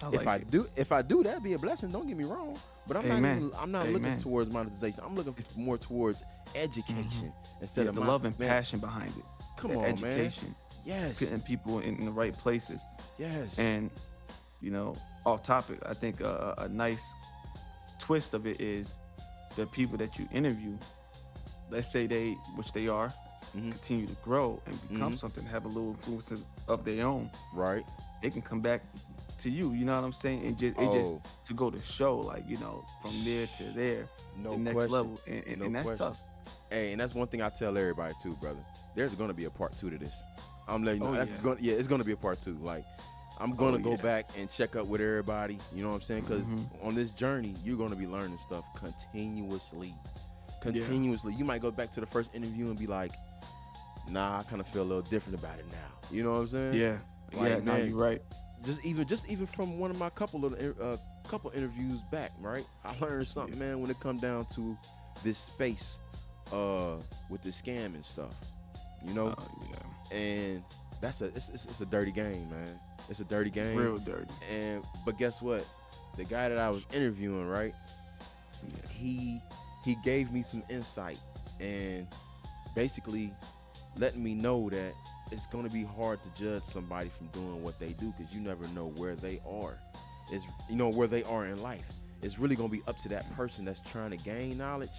I like it. If I do, that'd be a blessing. Don't get me wrong. But Amen. I'm not looking Amen. towards monetization. I'm looking It's more towards mm-hmm. education instead Yeah, of the my love and man. passion behind it. Come The on, man. education, Yes, putting people in the right places. yes. And you know, off topic, I think a nice twist of it is the people that you interview. Let's say which they are, Hmm. continue to grow and become Hmm. something, have a little influence of their own. Right. They can come back to you. You know what I'm saying? And just Oh, to go to show, like from there to there, the no next question. level, and, No and that's question. tough. Hey, and that's one thing I tell everybody too, brother. There's gonna be a part two to this. I'm letting you Oh know. That's yeah. going. Yeah, it's gonna be a part two. Like, I'm Oh gonna go yeah. back and check up with everybody. You know what I'm saying? Because Hmm. on this journey, you're gonna be learning stuff continuously. Yeah. Continuously, you might go back to the first interview and be like, "Nah, I kind of feel a little different about it now." You know what I'm saying? Yeah. Yeah. Like, No, man, you're right. just even from one of my couple interviews back, right? I learned something, Yeah. man, when it come down to this space, with the scam and stuff, you know, Yeah. and it's a dirty game, man. It's a dirty game, Real dirty. and but guess what? The guy that I was interviewing, right? Yeah. He gave me some insight and basically letting me know that it's going to be hard to judge somebody from doing what they do because you never know where they are. It's where they are in life. It's really going to be up to that person that's trying to gain knowledge.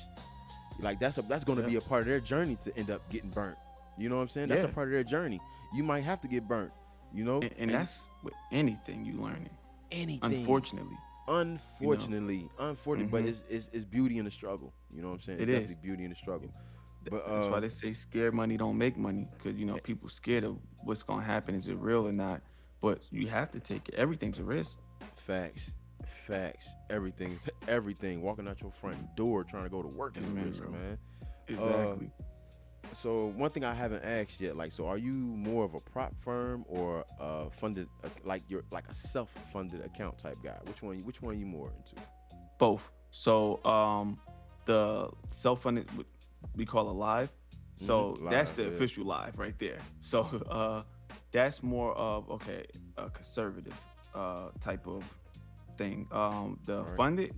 Like that's going to Yeah. be a part of their journey to end up getting burnt. You know what I'm saying? That's a Yeah. part of their journey. You might have to get burnt. You know, And and that's with anything you learning. anything. Unfortunately, you know. Unfortunately, but Hmm. it's beauty in the struggle. You know what I'm saying? It's It is. definitely beauty in the struggle. But That's why they say scared money don't make money, because people scared of what's gonna happen. Is it real or not? But you have to take it. Everything's a risk. facts, facts, everything. Walking out your front door trying to go to work is a Amen, risk, bro. man. Uh, Exactly. so one thing I haven't asked yet, like, so are you more of a prop firm or funded, like you're like a self-funded account type guy? Which one you more into? Both. So the self-funded we call a live. So that's Live, the yeah. official live right there. So that's more of a conservative type of thing. The All right. funded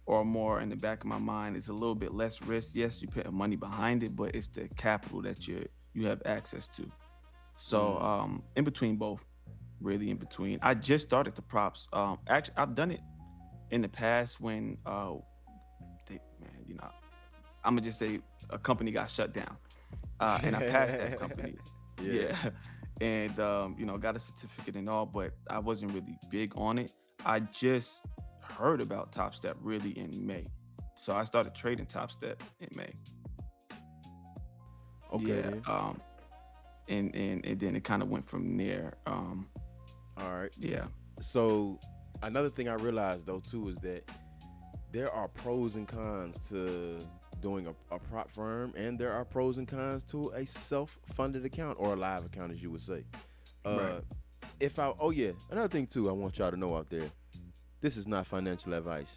or more in the back of my mind is a little bit less risk. Yes, you put money behind it, but it's the capital that you have access to. So Mm. in between both, really in between. I just started the props. Actually, I've done it in the past when man, I'm gonna just say a company got shut down, and I passed that company. Yeah. Yeah, and got a certificate and all, but I wasn't really big on it. I just heard about Top Step really in May, so I started trading Top Step in May. Okay Yeah, then. and then it kind of went from there. All right. Yeah, So another thing I realized though too is that there are pros and cons to doing a prop firm, and there are pros and cons to a self-funded account or a live account, as you would say. right. Uh, if I oh yeah, another thing too, I want y'all to know out there, this is not financial advice.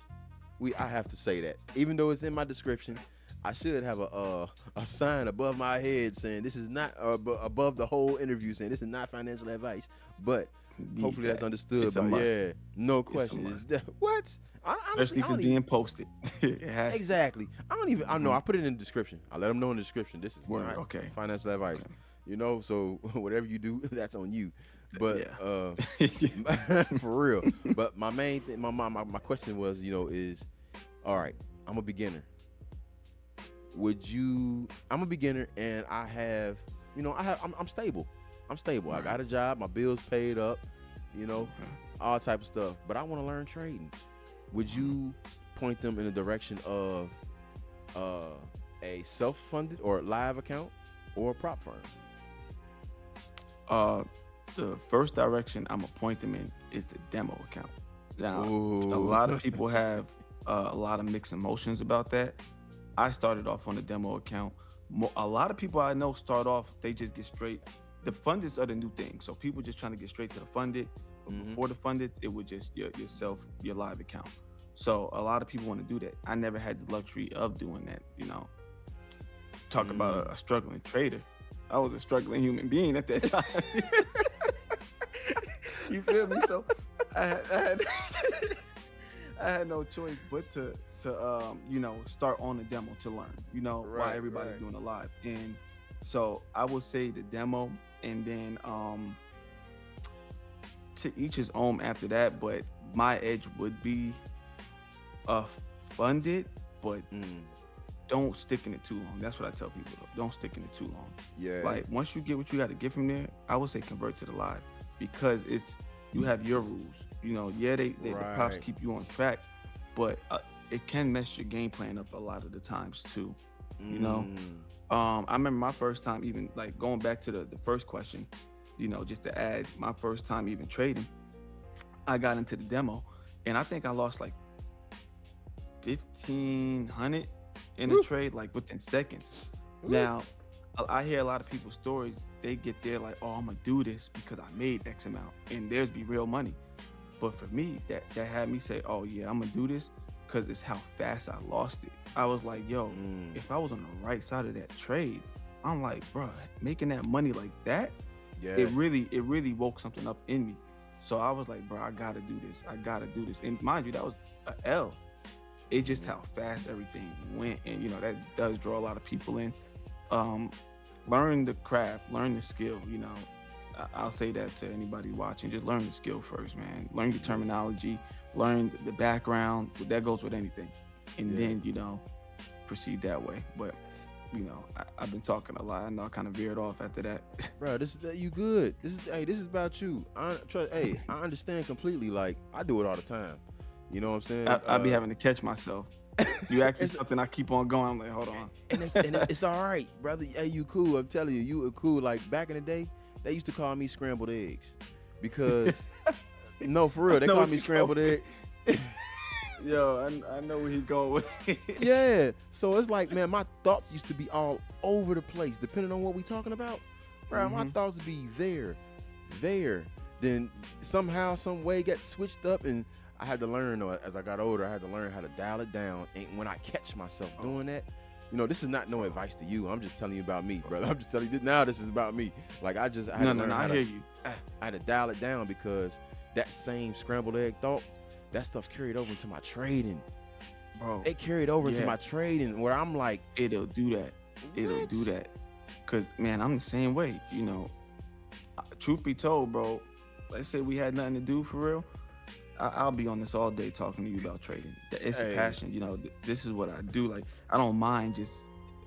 I have to say that, even though it's in my description, I should have a sign above my head saying this is not above the whole interview saying this is not financial advice. But Need hopefully that's that. understood. It's a But must. yeah, no It's a question. Is must, that what? Honestly, especially I if it's don't even being posted. It has to. exactly. I don't even. I know. Mhm. I put it in the description. I let them know in the description. This is Word. not Okay. financial advice. Okay. So whatever you do, that's on you. But Yeah. Yeah. for real. But my main thing, my question was, is all right. I'm a beginner. I'm a beginner, and I have, I'm stable. I'm stable. I Right. got a job. My bills paid up. You know, Okay. all type of stuff. But I want to learn trading. Would you point them in the direction of uh a self-funded or live account or a prop firm? Uh, the first direction I'm gonna point them in is the demo account. Now, a Ooh. lot of people have a lot of mixed emotions about that. I started off on the demo account. A lot of people I know start off, they just get straight. The fundeds are the new thing. So people just trying to get straight to the funded. But Hmm. before the funded, it was just yourself, your live account. So a lot of people want to do that. I never had the luxury of doing that. Talk about Mm. a struggling trader. I was a struggling human being at that time. You feel me? So I had I had no choice but to start on the demo to learn. Why Right, everybody's right. doing a live. And so I would say the demo, and then to each his own after that, but my edge would be uh funded, but Mm. don't stick in it too long. That's what I tell people though. Don't stick in it too long. Yeah. Like once you get what you got to get from there, I would say convert to the live because you have your rules. Yeah, the props Right. keep you on track, but it can mess your game plan up a lot of the times too. You know, Mm. I remember my first time even like going back to the first question. Just to add, my first time even trading, I got into the demo, and I think I lost like 1,500 in a Woo. trade like within seconds. Woo. Now, I hear a lot of people's stories. They get there like, oh, I'm gonna do this because I made X amount, and theirs be real money. But for me, that had me say, oh yeah, I'm gonna do this because it's how fast I lost it. I was like, yo, Mm. if I was on the right side of that trade, I'm like, bro, making that money like that, Yeah. it really woke something up in me. So I was like, bro, I gotta do this. I gotta do this. And mind you, that was a L. It just Mhm. how fast everything went, and that does draw a lot of people in. Um, Learn the craft, learn the skill. I'll say that to anybody watching. Just learn the skill first, man. Learn your Yeah. terminology, learn the background. That goes with anything, and Yeah. then proceed that way. But I've been talking a lot. I know I kind of veered off after that. Bro, this is you good. This is about you. I understand completely. Like I do it all the time. You know what I'm saying? I be having to catch myself. You ask me It's something, I keep on going. I'm like, hold on. and it's all right, brother. Hey, you cool. I'm telling you, you are cool. Like back in the day, they used to call me scrambled eggs because no, for I real, they know call where me he going scrambled with. egg. Yo, I know where he going with it. Yeah. So it's like, man, my thoughts used to be all over the place, depending on what we talking about. Bro, my Hmm. thoughts be there. Then somehow, some way, get switched up, and I had to learn. Or as I got older, I had to learn how to dial it down. And when I catch myself Oh, doing that, this is not no oh, advice to you. I'm just telling you about me, oh. brother. I'm just telling you now. This is about me. Like I had No, to no, learn no. how I to, hear you, I had to dial it down because that same scrambled egg thought, that stuff carried over into my trading. bro. It carried over into Yeah, my trading where I'm like, it'll do that. It'll do what? that. Cause man, I'm the same way. Truth be told, bro. Let's say we had nothing to do for real. I'll be on this all day talking to you about trading. It's a Hey, passion. This is what I do. Like I don't mind. Just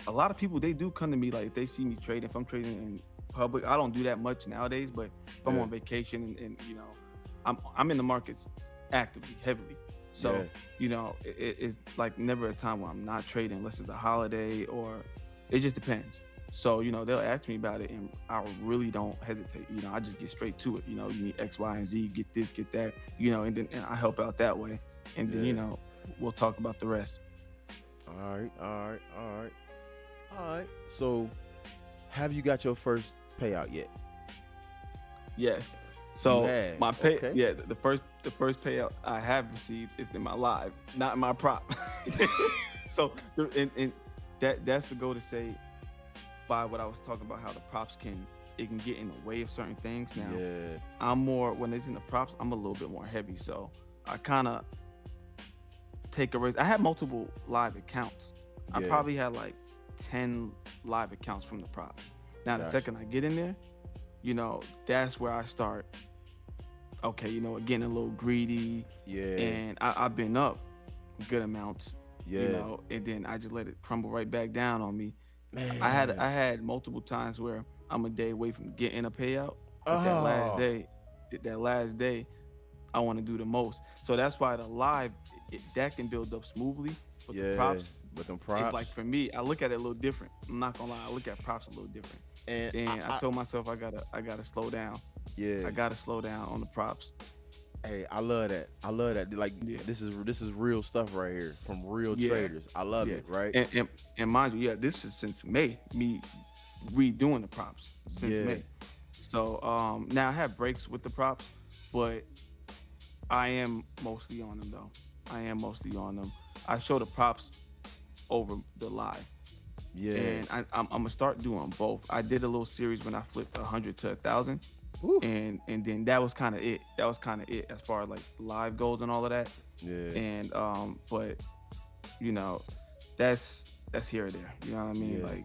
a lot of people they do come to me like if they see me trading. If I'm trading in public, I don't do that much nowadays. But if I'm yeah, on vacation and I'm in the markets actively, heavily. yeah, So it's like never a time where I'm not trading unless it's a holiday or it just depends. So they'll ask me about it, and I really don't hesitate. I just get straight to it. You need X, Y, and Z. Get this, get that. And I help out that way, and then yeah. we'll talk about the rest. All right, all right, all right, all right. So, have you got your first payout yet? Yes. You So have. my pay, Okay. yeah, the first payout I have received is in my live, not in my prop. So and that's the goal to say by what I was talking about, how the props can get in the way of certain things. Now Yeah. I'm more when it's in the props, I'm a little bit more heavy, so I kind of take a risk. I have multiple live accounts. I Yeah. probably had like 10 live accounts from the prop. Now the Gotcha. second I get in there, that's where I start. Okay, getting a little greedy, Yeah. and I've been up good amounts, Yeah. and then I just let it crumble right back down on me. I Man. had multiple times where I'm a day away from getting a payout, but Oh. that last day, I want to do the most. So that's why the live that can build up smoothly, but the Yeah. props But them it's like props, for me, I look at it a little different. I'm not gonna lie, I look at props a little different. and Then I told myself I gotta slow down. yeah, I gotta slow down on the props. hey, I love that. I love that. Like Yeah, this is real stuff right here from real yeah, traders. I love yeah. it. Right? And mind you, yeah, this is since May. Me redoing the props since Yeah, May. So now I have breaks with the props, but I am mostly on them though. I am mostly on them. I show the props over the live, yeah. and I'm gonna start doing both. I did a little series when I flipped 100 to 1,000, Woo. and then that was kind of it. That was kind of it as far as like live goes and all of that. Yeah, And but you know, that's here or there. You know what I mean? yeah. Like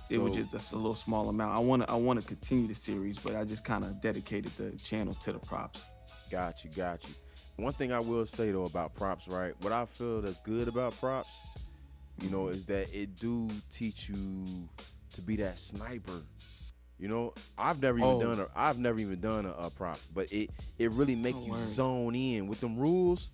it was So just a little small amount. I wanna continue the series, but I just kind of dedicated the channel to the props. got you, got you. One thing I will say though about props, right? What I feel that's good about props, is that it do teach you to be that sniper. Oh, I've never even done a prop, but it really make no you worries, zone in with them rules.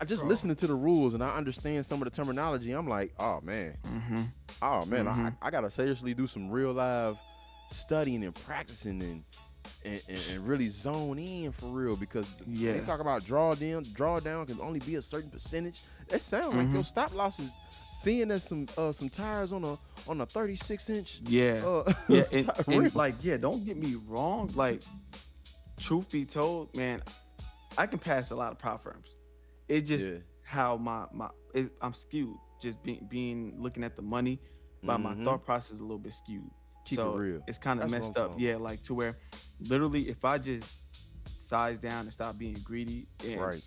I just bro. listening to the rules and I understand some of the terminology. I'm like, Mm-hmm. oh man, Mm-hmm. I gotta seriously do some real live studying and practicing and really zone in for real because when they Yeah. talk about drawdown can only be a certain percentage. That sound like Mm-hmm. your stop loss is thin as some tires on a 36-inch Yeah. Yeah. And rim. like, yeah, don't get me wrong. Like, truth be told, man, I can pass a lot of prop firms. It just Yeah. how I'm skewed. Just being looking at the money, but my Mm-hmm. thought process is a little bit skewed. Keep it So real. it's kind of That's what I'm messed up. talking Yeah, about. like to where literally if I just size down and stop being greedy and Right.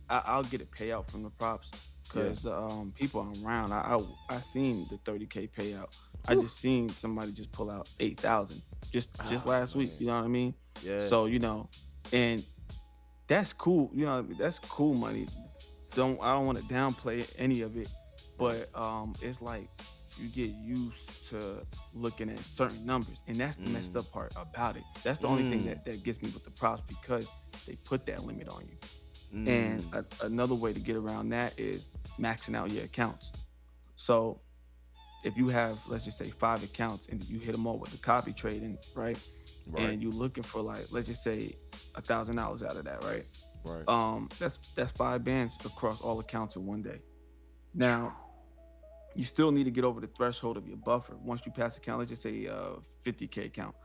I'll get a payout from the props Yeah. because the people I'm around, I seen the 30K payout. I Whew. just seen somebody just pull out 8,000 just Oh last week. man. You know what I mean? Yeah. So and that's cool. That's cool money. I don't want to downplay any of it, but it's like you get used to looking at certain numbers, and that's the messed Mm. up part about it. That's the only thing Mm. that gets me with the props because they put that limit on you. And Mm. another way to get around that is maxing out your accounts. So if you have, let's just say, 5 accounts and you hit them all with the copy trading, right? Right. And you're looking for like, let's just say, $1,000 out of that, right? Right. That's 5 bands across all accounts in one day. Now you still need to get over the threshold of your buffer. Once you pass account, let's just say 50K account,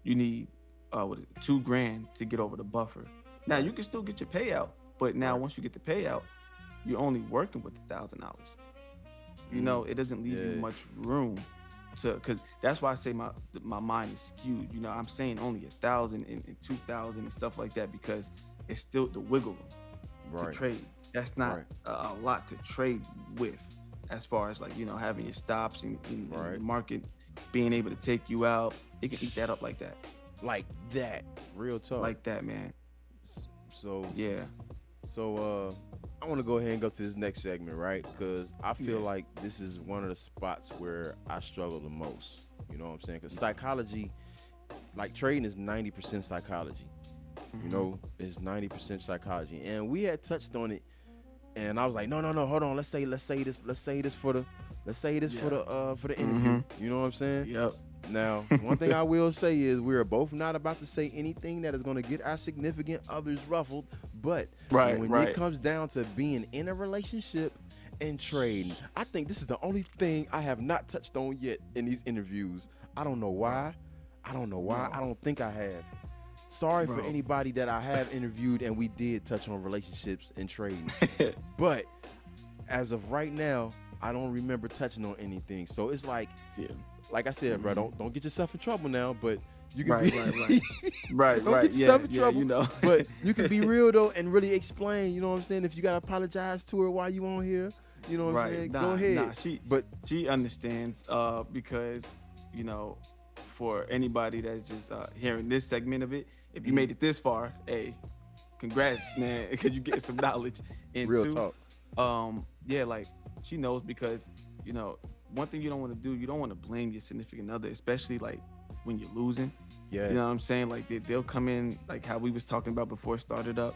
you need what is it, 2 grand to get over the buffer. Now Right. you can still get your payout, but now Right. once you get the payout, you're only working with $1,000. Mm. It doesn't leave you Yeah. much room to, because that's why I say my mind is skewed. I'm saying only 1,000 and 2,000 and stuff like that because it's still the wiggle room to Right. trade. That's not Right. a lot to trade with, as far as like having your stops and the Right. market being able to take you out. It can eat that up Like that. Real talk. like that, man. So Yeah, I want to go ahead and go to this next segment, right? Because I feel yeah, like this is one of the spots where I struggle the most. You know what I'm saying? Because psychology, like trading, is 90% psychology. hmm It's 90% psychology, and we had touched on it. And I was like, no, no, no, hold on. Let's say this for yeah, for the hmm interview. You know what I'm saying? yep, Now, one thing I will say is we are both not about to say anything that is going to get our significant others ruffled. But right, when it right. comes down to being in a relationship and trading, I think this is the only thing I have not touched on yet in these interviews. I don't know Bro, why. I don't know why. I bro, don't think I have. Sorry for bro. anybody that I have interviewed and we did touch on relationships and trading. But as of right now, I don't remember touching on anything. So it's Yeah, like I said, bro, hmm don't get yourself in trouble now, but you can right, right, right, be right, don't right. get yourself Yeah, in yeah. trouble, You know. but you can be real though and really explain, you know what I'm saying? If you gotta apologize to her while you on here, you know what I'm Right. saying? Go Nah. ahead. She But she understands because you know, for anybody that's just hearing this segment of it, if you mhm, made it this far, hey, congrats, man, because you get some knowledge. And real two, talk. yeah, like she knows because you know one thing you don't want to do, you don't want to blame your significant other, especially like when you're losing. Yeah. You know what I'm saying? Like they'll come in like how we was talking about before it started up,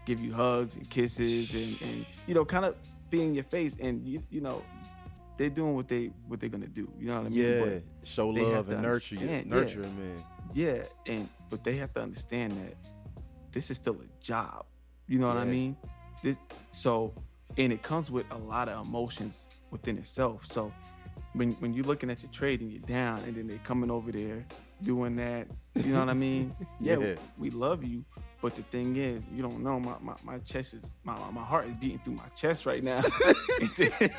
give you hugs and kisses and kind of be in your face, and you know they're doing what they're gonna do. You know what I mean? But Yeah, show they have love to and nurture you, understand, yeah, nurture him, man. yeah, and but they have to understand that this is still a job. You know what I Yeah. mean? This so and it comes with a lot of emotions within itself. So when you're looking at your trade and you're down, and then they coming over there doing that, you know what I mean? Yeah, Yeah. we love you, but the thing is, you don't know my chest is my heart is beating through my chest right now. and, then,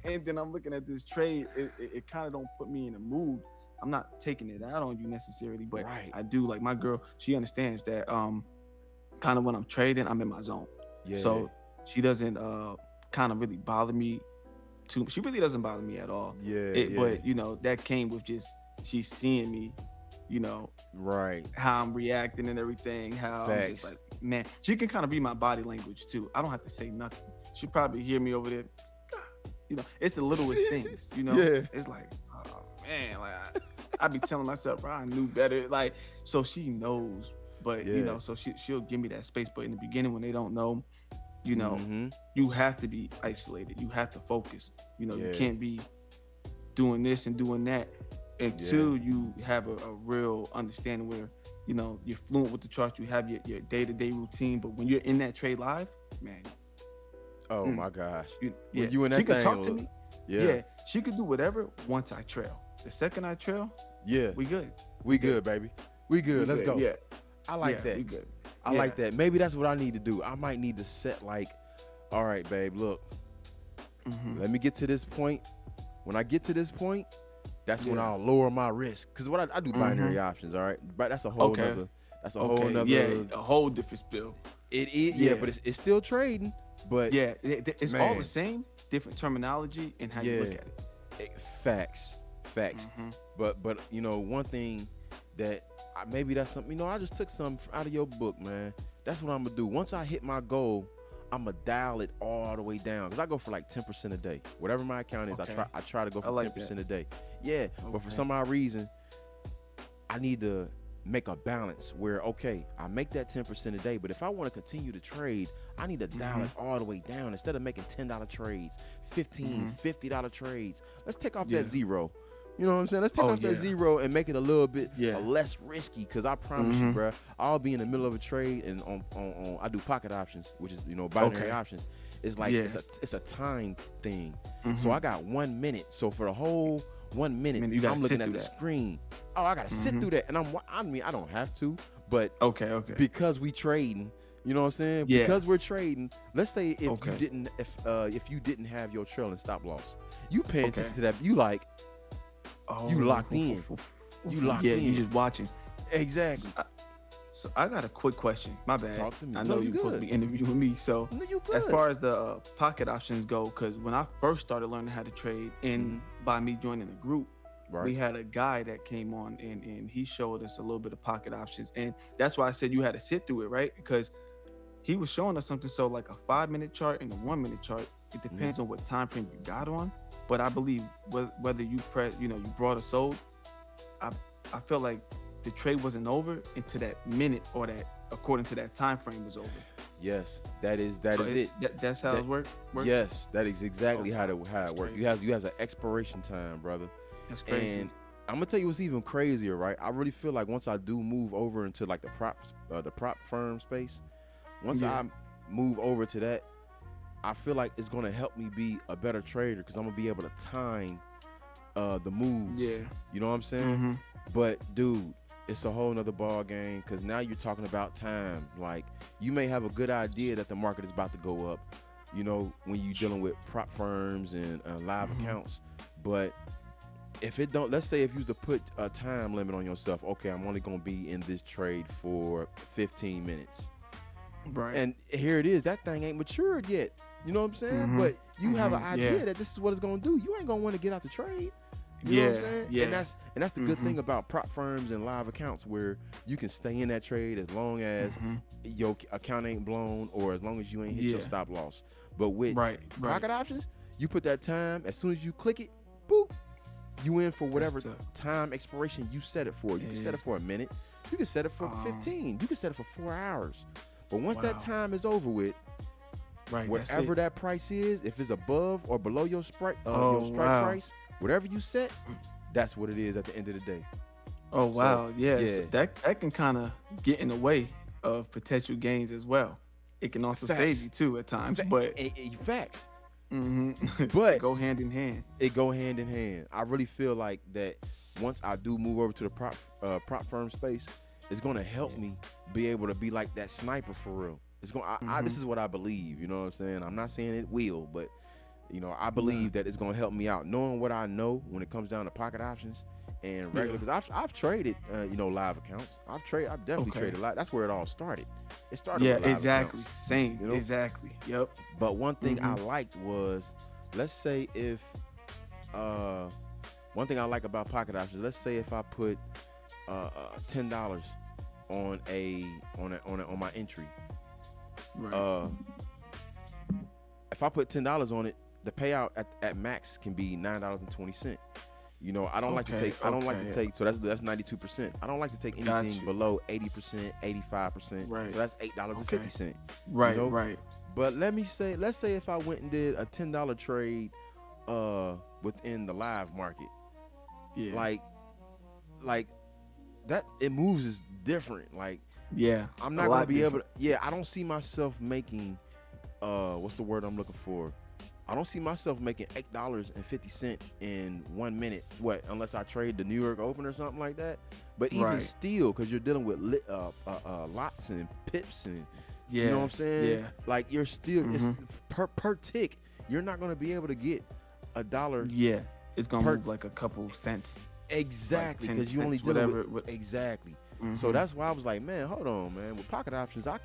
and then I'm looking at this trade. It kind of don't put me in a mood. I'm not taking it out on you necessarily, but Right. I do. Like my girl, she understands that kind of when I'm trading, I'm in my zone. Yeah. So she doesn't kind of really bother me too. She really doesn't bother me at all. Yeah. Yeah. But you know, that came with just she's seeing me, you know, Right. how I'm reacting and everything, how I'm just Facts. like, man, she can kind of read my body language too. I don't have to say nothing. She probably hear me over there. You know, it's the littlest things, you know. Yeah. It's like, oh man, like I be telling myself, bro, I knew better. Like, so she knows, but you Yeah. know, so she'll give me that space. But in the beginning, when they don't know, you know, Mm-hmm. you have to be isolated. You have to focus. You know, you Yeah. can't be doing this and doing that Yeah. until you have a real understanding where, you know, you're fluent with the chart, you have your day-to-day routine. But when you're in that trade live, man, Oh my gosh. yeah, When you in she that could thing, talk to me. yeah. Yeah, she could do whatever once I trail. The second I trail, Yeah. we good. We good, baby. We good. We Let's good. go. Yeah, I like yeah, we that. good. I Yeah. like that. Maybe that's what I need to do. I might need to set like, all right, babe, look, let me get to this point. When I get to this point, that's when Yeah. I'll lower my risk. Cause what I do binary options, all right? But that's a whole Okay. nother, that's a whole Okay. nother, Yeah, a whole different spill. it is, yeah, Yeah. but it's still trading. But Yeah, it's all man. the same, different terminology and how you look Yeah. at it. Facts. Mhm. But you know, one thing that maybe that's something, you know, I just took some out of your book, man. That's what I'm gonna do. Once I hit my goal, I'm gonna dial it all the way down, because I go for like 10% a day. Whatever my account is, Okay. I try to go I for like 10% a day. Yeah, but for Okay. some odd reason, I need to make a balance where, okay, I make that 10% a day, but if I want to continue to trade, I need to dial it all the way down. Instead of making $10 trades, 15, $50 trades, let's take off Yeah. that zero. You know what I'm saying? Let's take off that yeah. zero and make it a little bit Yeah. less risky. Because I promise you, bro, I'll be in the middle of a trade, and on I do pocket options, which is, you know, binary Okay. options. It's like Yeah. it's a time thing. So I got 1 minute. So for the whole 1 minute, Minute, you gotta I'm looking sit at through the that. screen. Oh, I gotta sit through that, and I mean, I don't have to, but Okay. Okay. because we trading, you know what I'm saying? Yeah. Because we're trading. Let's say if Okay. you didn't have your trailing stop loss, you pay attention Okay. to that. You like, Oh, you locked in. You locked yeah, in. you just watching. Exactly. So I got a quick question. My bad. Talk to me. I No, know you you're supposed to good. be interviewing me. So No, you good. as far as the pocket options go, because when I first started learning how to trade, and by me joining the group, Right. we had a guy that came on, and he showed us a little bit of pocket options, and that's why I said you had to sit through it, right? Because he was showing us something. So like a 5-minute chart and a 1-minute chart, it depends on what time frame you got on. But I believe whether you you brought or sold, I felt like the trade wasn't over until that minute, or that according to that time frame was over. Yes, that is So it. That's how it works. Yes, that is exactly Okay. how it That's works. crazy. You has an expiration time, brother. That's crazy. And I'm gonna tell you what's even crazier, right? I really feel like once I do move over into like the prop firm space, once Yeah. I move over to that, I feel like it's gonna help me be a better trader, because I'm gonna be able to time the moves. Yeah. You know what I'm saying? Mhm. But dude, it's a whole nother ball game, because now you're talking about time. Like, you may have a good idea that the market is about to go up, you know, when you're dealing with prop firms and live accounts. But if it don't, let's say if you was to put a time limit on yourself, okay, I'm only gonna be in this trade for 15 minutes. Right. And here it is, that thing ain't matured yet. You know what I'm saying? But you have an idea Yeah. that this is what it's gonna do. You ain't gonna want to get out the trade. You know what I'm saying? Yeah. And that's the good thing about prop firms and live accounts, where you can stay in that trade as long as your account ain't blown, or as long as you ain't hit your Yeah. stop loss. But with Right. pocket options, you put that time, as soon as you click it, boop, you in for whatever That's tough. time expiration you set it for. You can set it for a minute. You can set it for 15. You can set it for 4 hours. But once that Wow. time is over with, Right. That's Wherever it. that price is, if it's above or below your Oh strike wow. price, whatever you set, that's what it is at the end of the day. Oh So wow. Yeah. So yeah, that can kind of get in the way of potential gains as well. It can also save you facts, too at times, but facts. mhm, But go hand in hand. it go hand in hand. I really feel like that once I do move over to the prop firm space, it's gonna help Yeah. me be able to be like that sniper for real. It's going. This Mhm. is what I believe. You know what I'm saying? I'm not saying it will, but I Nah. believe that it's gonna help me out, knowing what I know when it comes down to pocket options and Yeah. regular. Because I've traded, live accounts. I've definitely Okay. traded live. That's where it all started. It started Yeah. with live Exactly. accounts, Same. you know. Exactly. Yep. But one thing I Mhm. liked was, let's say if uh one thing I like about pocket options, let's say if I put $10 on my entry, Right. uh if I put $10 on it, the payout at max can be $9.20. I don't like to Okay. take. I don't like to Okay. take. So that's 92%. I don't like to take Got anything you. below 80%, 85%. Right. So that's $8.50. You Right. know. Right. But let's say if I went and did a $10 trade, within the live market, Yeah. like like that, it moves is different. Like Yeah. I'm A not gonna lot be able different. to. Yeah, I don't see myself making. What's the word I'm looking for? I don't see myself making $8.50 in 1 minute. What? Unless I trade the New York Open or something like that. But even Right. still, because you're dealing with lots and pips, and you know what Yeah. I'm saying. Yeah. Like you're still, it's Mhm. per tick. You're not gonna be able to get $1 Yeah. It's gonna per move like a couple cents, like exactly, 10 because you only cents, dealing with whatever. What? exactly. So Mhm. that's why I was like, man, hold on, man. With pocket options, I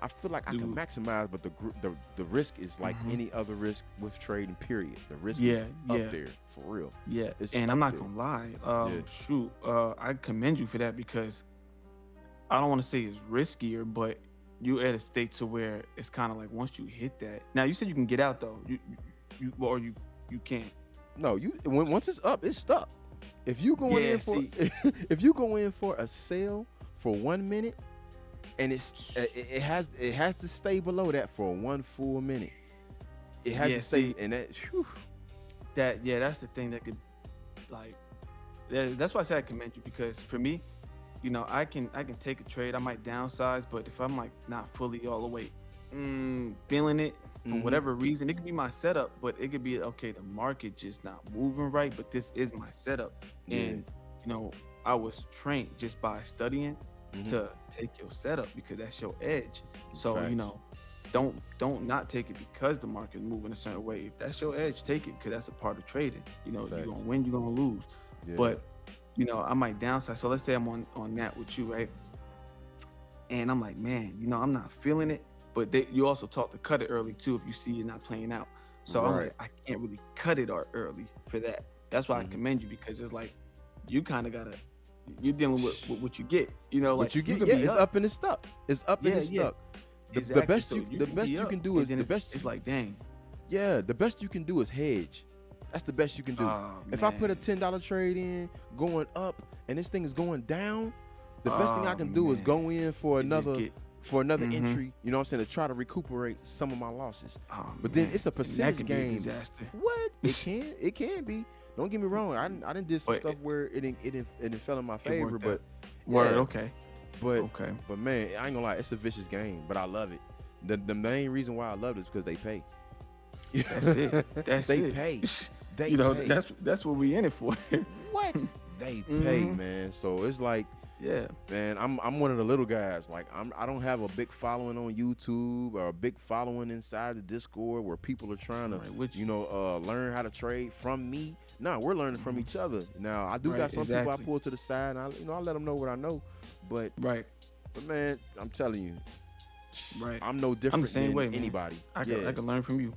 feel like I can Do. maximize, but the risk is like Mhm. any other risk with trading. Period. The risk is Yeah. up Yeah. there for real. Yeah. It's And I'm up not there. gonna lie. Yeah. Shoot. I commend you for that because I don't want to say it's riskier, but you at a state to where it's kind of like once you hit that. Now you said you can get out though. Or you can't. No, once it's up, it's stuck. If you going Yeah. in for See. if you go in for a sale for 1 minute, and it has to stay below that for 1 full minute. It has Yeah. to stay, See and that. Whew, that. Yeah. That's the thing that could like. That's why I say I commend you because for me, I can take a trade. I might downsize, but if I'm like not fully all the way feeling it for mm-hmm. whatever reason, it could be my setup, but it could be okay. The market just not moving right, but this is my setup, Yeah. and I was trained just by studying Mm-hmm. to take your setup because that's your edge. So Facts. don't not take it because the market is moving a certain way. If that's your edge, take it because that's a part of trading. You're Facts. gonna win, you're gonna lose, Yeah. but I might downsize. So let's say I'm on that with you, right? And I'm like, man, I'm not feeling it. But you also talk to cut it early too if you see it not playing out. So I'm Right. like, I can't really cut it early for that. That's why I Mm-hmm. commend you because it's like you kind of gotta you're dealing with what you get. Like What you you get, could yeah, be it's up. up and it's stuck. It's up and Yeah, it's yeah, stuck. The exactly. best So you you the can best be you up, can do and is then the best. it's like, dang, Yeah, the best you can do is hedge. That's the best you can do. oh If I put a man, $10 trade in going up and this thing is going down, the best thing I oh can do is man, go in for it just another get, mm-hmm. entry, you know what I'm saying, to try to recuperate some of my losses. Oh But then man, it's a and that percentage could be a game. disaster. What? It can be. Don't get me wrong. I didn't did some But stuff where it didn't fell in my it favor, worked out. but Word, yeah, okay, but okay. man, I ain't gonna lie, it's a vicious game, but I love it. The main reason why I love it is because they pay. That's it. That's They it. pay. They pay. That's what we in it for. What? They pay, Hmm. man. So it's like, Yeah. man, I'm one of the little guys. Like I don't have a big following on YouTube or a big following inside the Discord where people are trying to, Right. Which learn how to trade from me. No, we're learning from Mhm. each other. Now I do Right. got some people I Exactly. pull to the side, and I let them know what I know. But Right. man, I'm telling you, Right. I'm no I'm the different same than way, man. anybody. I Yeah, can learn from you.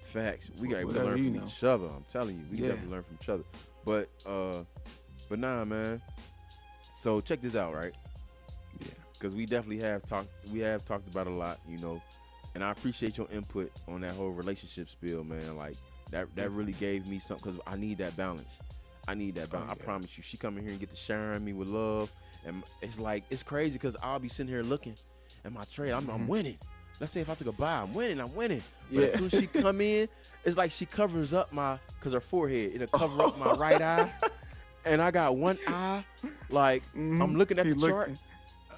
facts. We can Whatever learn you from know. each other. I'm telling you, we can Yeah. definitely learn from each other. But nah, man. So check this out, right? Yeah. Because we definitely have talked about a lot, and I appreciate your input on that whole relationship spiel, man. Like that really gave me something, because I need that balance. I need that balance. Oh I yeah. promise you. She come in here and get to sharing me with love, and it's like it's crazy because I'll be sitting here looking at my trade. I'm Mhm. winning. let's say if I took a buy, I'm winning, I'm winning. But as Yeah. soon as she come in, it's like she covers up my, cause her forehead, it'll cover up my right eye, and I got one eye, like I'm looking at She the chart, looking.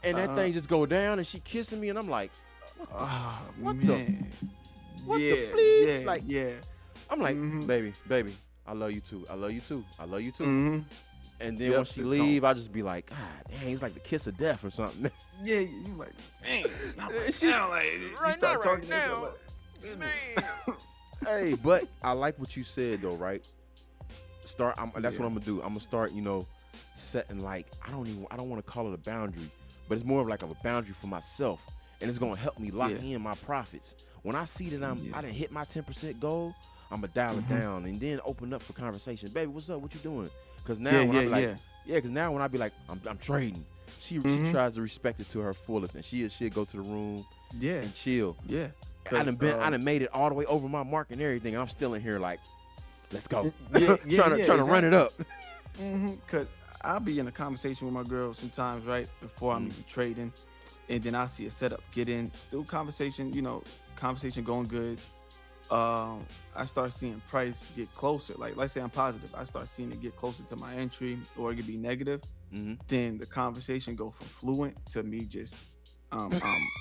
and that Uh, thing just go down, and she kissing me, and I'm like, oh what the, man. what the Yeah, please, yeah, like yeah. I'm like, Mhm. baby, I love you too, I love you too, I love you too. Mhm. And then when Yep, she the tone. leave, I just be like, God dang, it's like the kiss of death or something. Yeah, you like, dang, not right She now. Like you right now, start right talking to yourself now, like, goodness. man. Hey, but I like what you said though, right? That's Yeah, what I'm gonna do. I'm gonna start, setting like I don't want to call it a boundary, but it's more of like a boundary for myself, and it's gonna help me lock yeah, in my profits. When I see that yeah. I didn't hit my 10% goal, I'm gonna dial it Mhm. down and then open up for conversation. Baby, what's up? What you doing? Because Yeah, now when I yeah, be like, yeah. yeah, because now when I be like, I'm trading, she Mhm. tries to respect it to her fullest, and she'll go to the room Yeah, and chill. yeah. I Cause done made it all the way over my mark and everything, and I'm still in here like, let's go, yeah, yeah, trying to yeah, run it exactly. up. Cause I'll be in a conversation with my girl sometimes, right before I'm Mm, even trading, and then I see a setup, get in, still conversation, conversation going good. I start seeing price get closer. Like, let's say I'm positive, I start seeing it get closer to my entry, or it could be negative. mm-hmm. Then the conversation go from fluent to me just, um, um,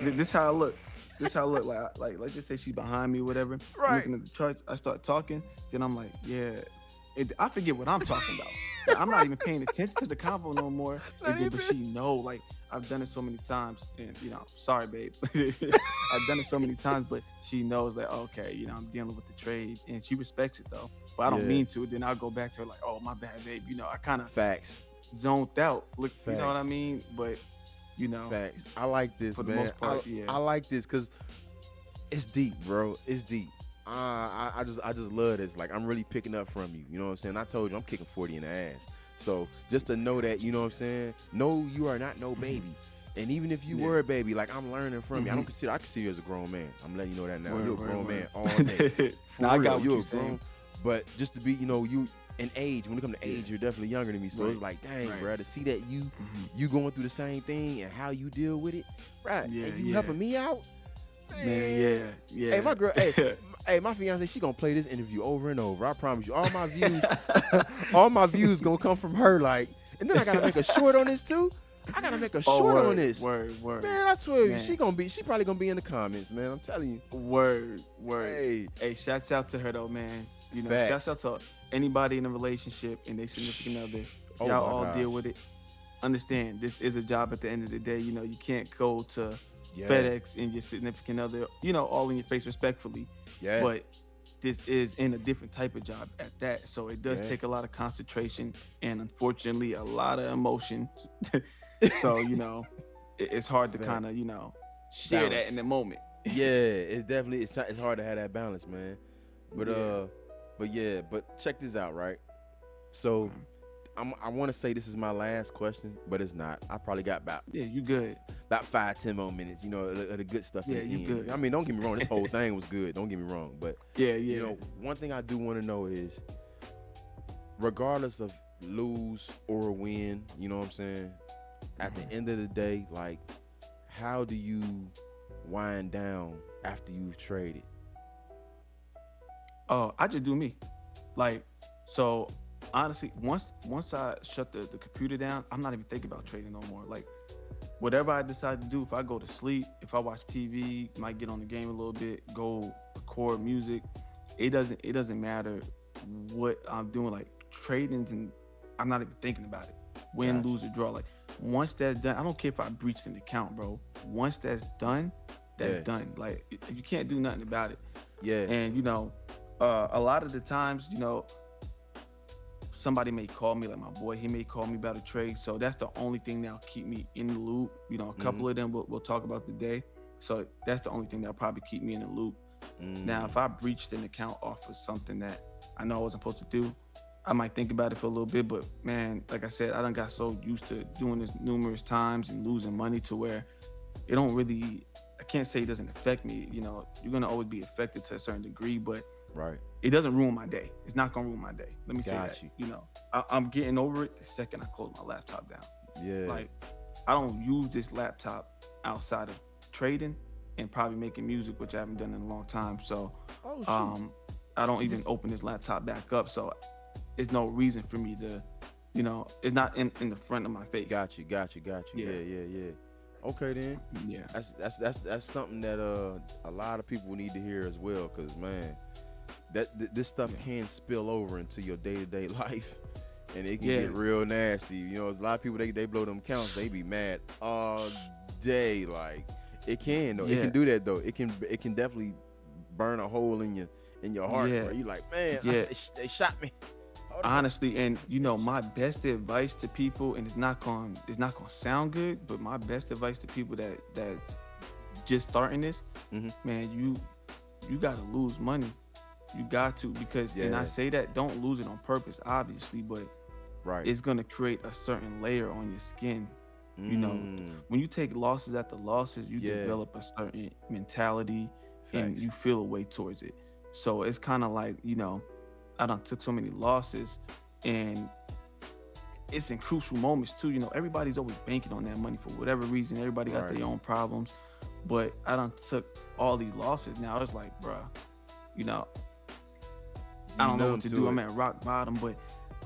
this how I look. This how I look. Like, let's just say she's behind me, whatever. I'm Right. looking at the charts. I start talking. Then I'm like, yeah. I forget what I'm talking about. Like, I'm not even paying attention to the convo no more. Not But even. she know, like, I've done it so many times, and sorry, babe. I've done it so many times, but she knows that, okay, I'm dealing with the trade, and she respects it though. But I don't Yeah. mean to. Then I'll go back to her like, oh, my bad, babe. I kind of Facts. zoned out. Look, you know what I Facts. mean? But Facts. I like this, for the man. most part, yeah. I like this because it's deep, bro. It's deep. I just love this. Like I'm really picking up from you. You know what I'm saying? I told you I'm kicking 40 in the ass. So just to know that, you know what I'm saying? No, you are not no Mhm. baby. And even if you Yeah. were a baby, like I'm learning from you. Mhm. I consider you as a grown man. I'm letting you know that now. You're a Word, word, grown man word. all day. For Now I real. got what You're you're a grown. saying. But just to be, you in age, when it comes to Yeah. age, you're definitely younger than me. So it's Right. like, dang, Right. bro, to see that Mhm. you going through the same thing and how you deal with it, right? Yeah, And you yeah. helping me out, Man, man. yeah, Hey, my girl, hey, yeah. hey, my fiance, she gonna play this interview over and over. I promise you, all my views, all my views gonna come from her. Like, and then I gotta make a short on this too. I gotta make a Oh, short on word, this. word, word. Man, I swear you, Man, she probably gonna be in the comments, man. I'm telling you. word, word. Hey, Hey, shouts out to her though, man. Shouts facts. out to anybody in a relationship and their significant other. If Oh y'all my all deal gosh. with it, understand this is a job at the end of the day. You can't go to Yeah, FedEx and your significant other, all in your face respectfully. yeah, But this is in a different type of job at that. So it does yeah. take a lot of concentration and unfortunately a lot of emotion. So, it's hard to Fact. kind of, share that in Balance. the moment. Yeah, it's definitely it's hard to have that balance, man. But Yeah. but check this out, right? So Mhm. I want to say this is my last question, but it's not. I probably got Yeah, you good. about 5-10 more minutes, of the good stuff Yeah, in you the end. good. I mean, don't get me wrong, this whole thing was good. Don't get me wrong, but Yeah, yeah. one thing I do want to know is, regardless of lose or win, you know what I'm saying? At the Mhm. end of the day, like, how do you wind down after you've traded? Oh, I just do me. Like, so honestly, once I shut the computer down, I'm not even thinking about trading no more. Like, whatever I decide to do, if I go to sleep, if I watch TV, might get on the game a little bit, go record music, it doesn't matter what I'm doing. Like, tradings, and I'm not even thinking about it. Win, Gotcha. lose, or draw. Like, once that's done, I don't care if I breached an account, bro. Once that's done, that's Yeah, done. Like, you can't do nothing about it. yeah, And a lot of the times, somebody may call me, like my boy, he may call me about a trade. So that's the only thing that'll keep me in the loop. A mm-hmm, couple of them we'll talk about today. So that's the only thing that'll probably keep me in the loop. Now, mm, if I breached an account off of something that I know I wasn't supposed to do, I might think about it for a little bit. But man, like I said, I done got so used to doing this numerous times and losing money to where it don't really, I can't say it doesn't affect me. You're gonna always be affected to a certain degree, but right, it doesn't ruin my day. It's not gonna ruin my day. Let me say that. got you. I'm getting over it the second I close my laptop down. Yeah, Like, I don't use this laptop outside of trading. and probably making music, which I haven't done in a long time. So Oh shoot. um, I don't Did even open this laptop back up. So there's no reason for me to, it's not in the front of my face. got you. Yeah, Yeah. Okay then. yeah, That's something that a lot of people need to hear as well, cause man, this stuff yeah, can spill over into your day to day life, and it can yeah, get real nasty. You know, there's a lot of people they blow them counts, they be mad all day. Like it can though, it can yeah, do that though. It can definitely burn a hole in your heart, yeah, where you like, man, yeah. they shot me. Hold on. Honestly, and my best advice to people, and it's not gonna sound good, but my best advice to people that's just starting this, Hmm. man, you gotta lose money. You got to, because, and I Yeah, say that, don't lose it on purpose, obviously, but right. it's gonna create a certain layer on your skin. You know, Mm, when you take losses after losses, you yeah, develop a certain mentality and facts. you feel a way towards it. So it's kind of like, I done took so many losses, and it's in crucial moments too. Everybody's always banking on that money for whatever reason. Everybody got Right. their own problems. But I done took all these losses. Now it's like, bruh, you know, I You don't know numb what to do. to I'm it. at rock bottom, but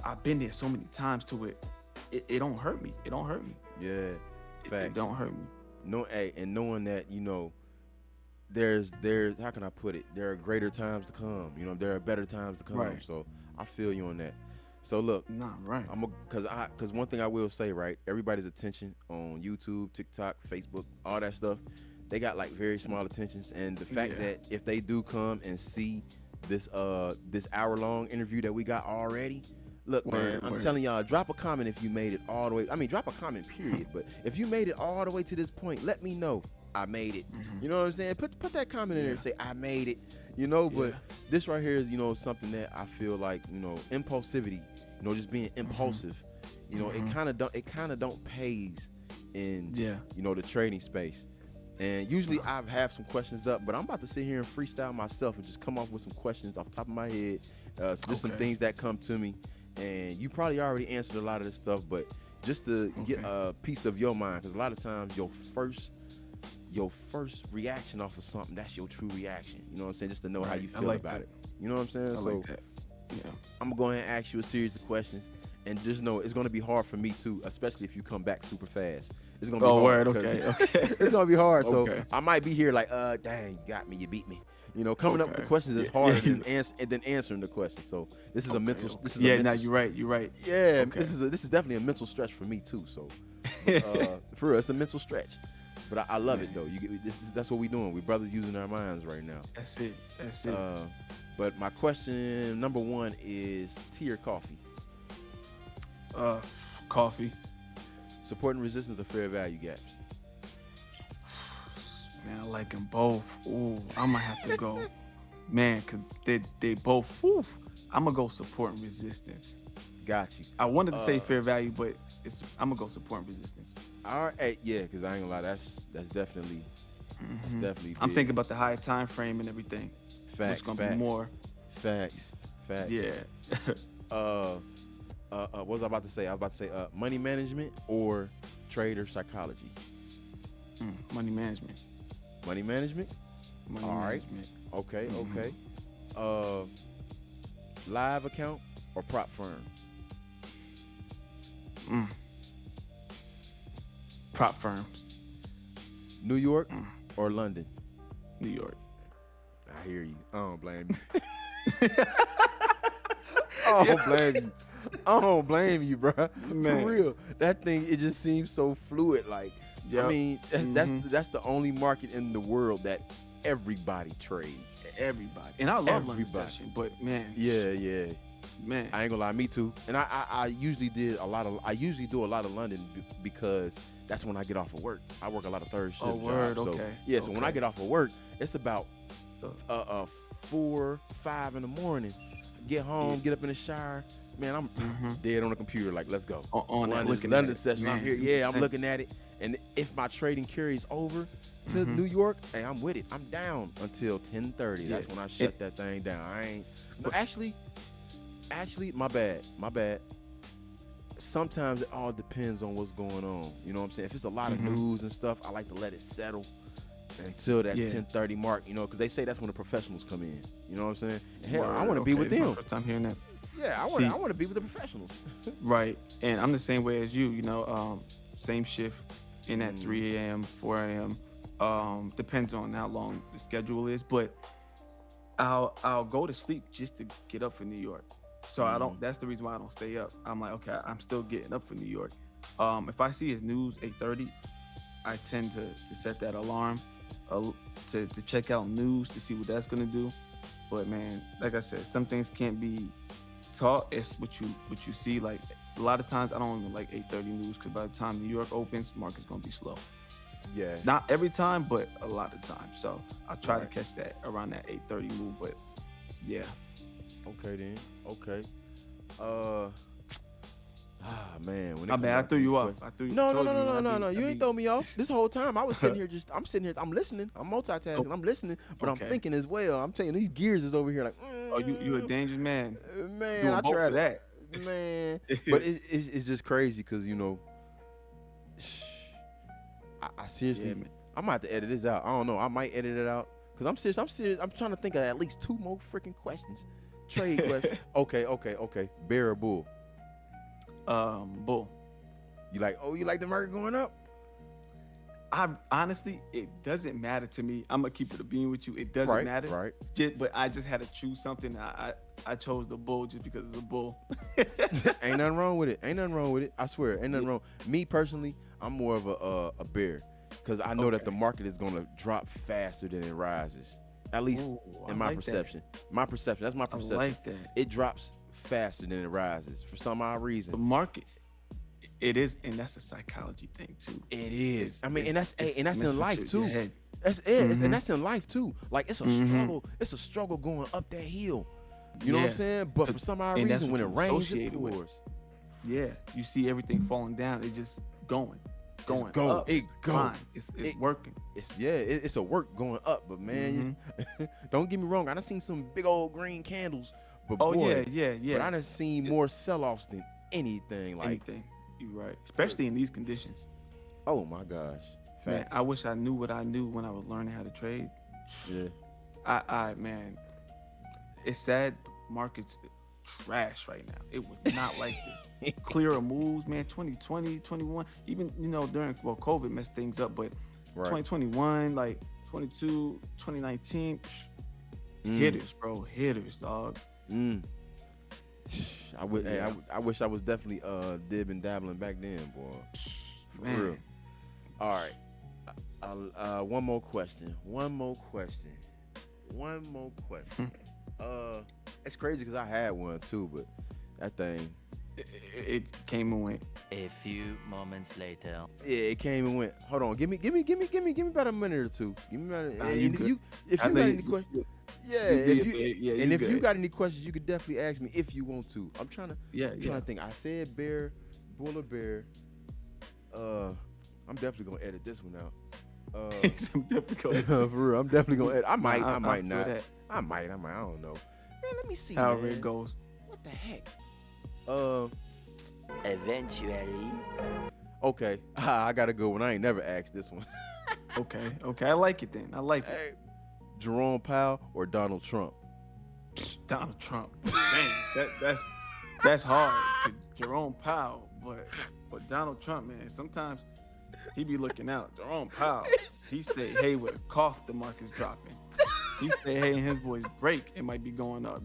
I've been there so many times to it. It don't hurt me. It don't hurt me. Yeah, It facts. don't hurt me. No, hey, and knowing that there's how can I put it? There are greater times to come. There are better times to come. Right. So I feel you on that. So look, Nah, right. cause one thing I will say, right? Everybody's attention on YouTube, TikTok, Facebook, all that stuff, they got like very small attentions. And the fact Yeah. that if they do come and see this hour long interview that we got already, look, man, Word, I'm word. telling y'all, drop a comment if you made it all the way. I mean, drop a comment, period. But if you made it all the way to this point, let me know I made it. Hmm. You know what I'm saying? Put that comment in there Yeah. and say I made it. Yeah. But this right here is something that I feel like impulsivity. Just being Hmm. impulsive. It Hmm. kind of don't pays in Yeah. the trading space. And usually I've have some questions up, but I'm about to sit here and freestyle myself and just come off with some questions off the top of my head. So just some Okay. things that come to me, and you probably already answered a lot of this stuff, but just to get Okay. a piece of your mind, because a lot of times your first reaction off of something, that's your true reaction. You know what I'm saying? Just to know how Right. you I feel like about that. it. You know what I'm saying? I So like that. Yeah. I'm gonna go ahead and ask you a series of questions, and just know it's gonna be hard for me too, especially if you come back super fast. It's gonna be Oh, hard word. because Okay. Okay. it's gonna be hard. So Okay. I might be here like, dang, you got me, you beat me. Coming up with the Okay. questions is Yeah. Yeah. harder than answering the question. So this is a Okay. mental. Okay. This is a Yeah. Now mental. you're right. You're right. Yeah, Okay. this is definitely a mental stretch for me too. So for real, it's a mental stretch. But I love it Man, though. That's what we doing. We brothers using our minds right now. that's it. That's it. Uh, but my question number one is tea or coffee? Uh, Coffee. Supporting resistance or fair value gaps? Man, I like them both. Ooh, I'm gonna have to go. Man, cause they both. Whew, I'm gonna go support and resistance. Got you. I wanted to say Uh, fair value, but I'm gonna go support and resistance. all right, hey, yeah, because I ain't gonna lie, that's Hmm. definitely I'm thinking big. about the higher time frame and everything. What's Facts, gonna be facts, more? facts, facts. Yeah. Uh, what was I about to say? I was about to say money management or trade or psychology. Money management. Money management. Money All right. management. Okay, Mhm. okay. Uh, live account or prop firm. Mm. Prop firms. New York Mm. or London. New York. I hear you. I don't blame you. I don't blame you. I don't blame you, bro. For Man. real, that thing it just seems so fluid. Like, I Yep. mean, Mhm. that's the only market in the world that everybody trades. Everybody. And I love London Everybody. session, but man, Yeah. man. I ain't gonna lie, me too. And I usually do a lot of London because that's when I get off of work. I work a lot of third shift Oh, word. jobs. So Okay. yeah, so when I Okay. get off of work, it's about So, 4, 5 in the morning. Get home, Yeah. get up in the shower. Man, I'm Mhm. dead on the computer. Like, let's go. on that, London, looking at London it. session. I'm Man, here. do Yeah, the I'm same. looking at it. And if my trading carries over to Mhm. New York, hey, I'm with it. I'm down until 10:30. Yeah. That's when I shut that thing down. I ain't. No, actually, my bad. Sometimes it all depends on what's going on. You know what I'm saying? If it's a lot of Mhm. news and stuff, I like to let it settle. until that Yeah. 10:30 mark, because they say that's when the professionals come in. You know what I'm saying? And hell, I Word. want to be Okay. with This is my them. first time hearing that. Yeah, I See, want to be with the professionals. right. And I'm the same way as you, same shift in at Mm, 3 a.m., 4 a.m. Depends on how long the schedule is, but I'll go to sleep just to get up for New York. So I don't mm, that's the reason why I don't stay up. I'm like, okay, I'm still getting up for New York. If I see his news 8:30, I tend to set that alarm uh, to check out news to see what that's gonna do. But man, like I said, some things can't be taught. It's what you see. Like a lot of times, I don't even like 8:30 news because by the time New York opens, the market's gonna be slow. yeah. Not every time, but a lot of times. So I try to Right. catch that around that 8:30 move. But yeah, Okay then. Okay. Uh. Man, when my it come bad. I down threw to these you off. questions. I No, no, told no, you, no, man. no, no, no. You ain't throw me off. This whole time I was sitting here I'm sitting here, I'm listening. I'm Oh, multitasking. I'm listening, but I'm okay. thinking as well. I'm telling you, these gears is over here like, Oh, you a dangerous man. man, Doing I both tried of to, that. man. But it's just crazy because, I Yeah, seriously, man. I'm gonna have to edit this out. I don't know. I might edit it out because I'm serious. I'm serious. I'm trying to think of at least two more freaking questions. Trade question. Okay, okay, okay. Bear or bull? Bull. You like the market going up? I honestly, it doesn't matter to me. I'm gonna keep it a bean with you. It doesn't Right, matter. right. But I just had to choose something. I chose the bull just because it's a bull. Ain't nothing wrong with it. Ain't nothing wrong with it. I swear, ain't nothing wrong. Me personally, I'm more of a bear because I know that the Okay. market is gonna drop faster than it rises. At least Ooh, I in my like that. perception. My perception. That's my I perception. like that. It drops faster than it rises for some odd The reason. market, it is, and that's a psychology thing too. It is. It's I mean, and it's and it's that's mess in with life your too. head. That's it, and Mm-hmm. that's in life too. Like it's a Mm-hmm. struggle. It's a struggle going up that hill. You know what I'm Yeah. saying? But 'Cause- for some odd And that's reason, what when it you rains, it associate it with. pours. Yeah. You see everything falling down. It just It's going go. up. It It's the go. climb. It's It working. it's a work going up, but man, Mm-hmm. don't get me wrong. I done seen some big old green candles, but Oh boy, yeah, yeah, but I yeah. done seen It, more sell-offs than anything. Like, anything. You're right. Especially in these conditions. oh my gosh, Man, facts. I wish I knew what I knew when I was learning how to trade. Yeah, I man, it's sad. Markets trash right now. It was not like this. Clearer moves, man. 2020, 21, even during COVID messed things up, but right. 2021, like 22, 2019, Mm, hitters, bro, hitters, dog. mm. I would. Hey, Yeah, I wish I was definitely dibbing dabbling back then, boy. For real. man. All right. One more question. One more question. One more question. It's crazy because I had one too, but that thing, It came and went. A few moments later. yeah, it came and went. Hold on, give me about a minute or two. Give me about. Nah, And you if good. you I got think any questions, yeah. you If did, you yeah, and you if you good. got any questions, you could definitely ask me if you want to. I'm trying to Yeah. think. I said bear, bull or bear. I'm definitely gonna edit this one out. Some difficult. For real, I'm definitely gonna edit. I might, Nah, I might feel not. that. I might. I don't know. Man, let me see. However man. it goes. What the heck? Eventually. Okay. I got a good one. I ain't never asked this one. Okay. I like it then. I like it. Hey, Jerome Powell or Donald Trump? Donald Trump. Dang, that's hard. Jerome Powell, but Donald Trump, man, sometimes he be looking out. Jerome Powell, he say, hey, with a cough, the market's dropping. He say, hey, and his voice break, it might be going up.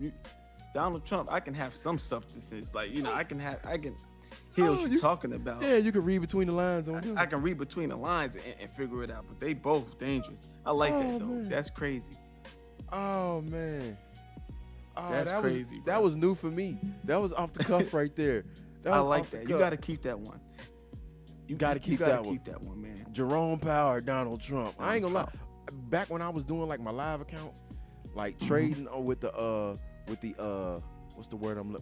Donald Trump, I can have some substances, like I can hear what you're talking about. Yeah, you can read between the lines on him. I can read between the lines and figure it out, but they both dangerous. I like that though. Man. That's crazy. Oh man. Oh, That's that crazy, Was, bro. that was new for me. That was off the cuff right there. That I was like off the that. You cuff. got to keep that one. You gotta keep gotta that one. keep that one, man. Jerome Powell or Donald Trump. I ain't gonna Donald lie. Back when I was doing like my live accounts, like Mm-hmm. trading with the what's the word I'm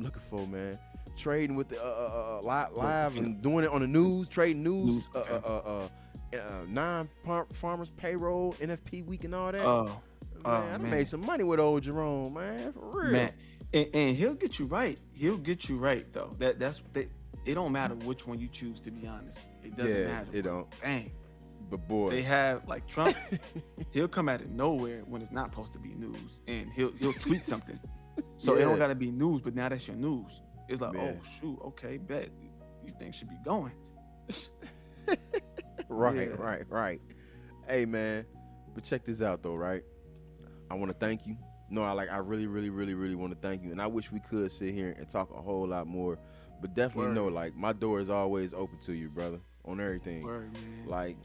looking for, man? Trading with the live and doing it on the news, trading news, non-farmers payroll, NFP week, and all that. Oh, Man, I done made some money with old Jerome, man, for real. man, and he'll get you right. He'll get you right though. It don't matter which one you choose. To be honest, it doesn't Yeah, matter. it don't. Bang, But boy, They have like Trump. He'll come out of nowhere when it's not supposed to be news, and he'll tweet something. So it don't yeah, gotta be news, but now that's your news. It's like, man. oh shoot, okay, bet these things should be going. Right, Yeah. right, right. Hey, man. But check this out, though, right? I want to thank you. No, I really, really, really, really want to thank you. And I wish we could sit here and talk a whole lot more. But definitely know, Word, like, my door is always open to you, brother, on everything. word, man. Like,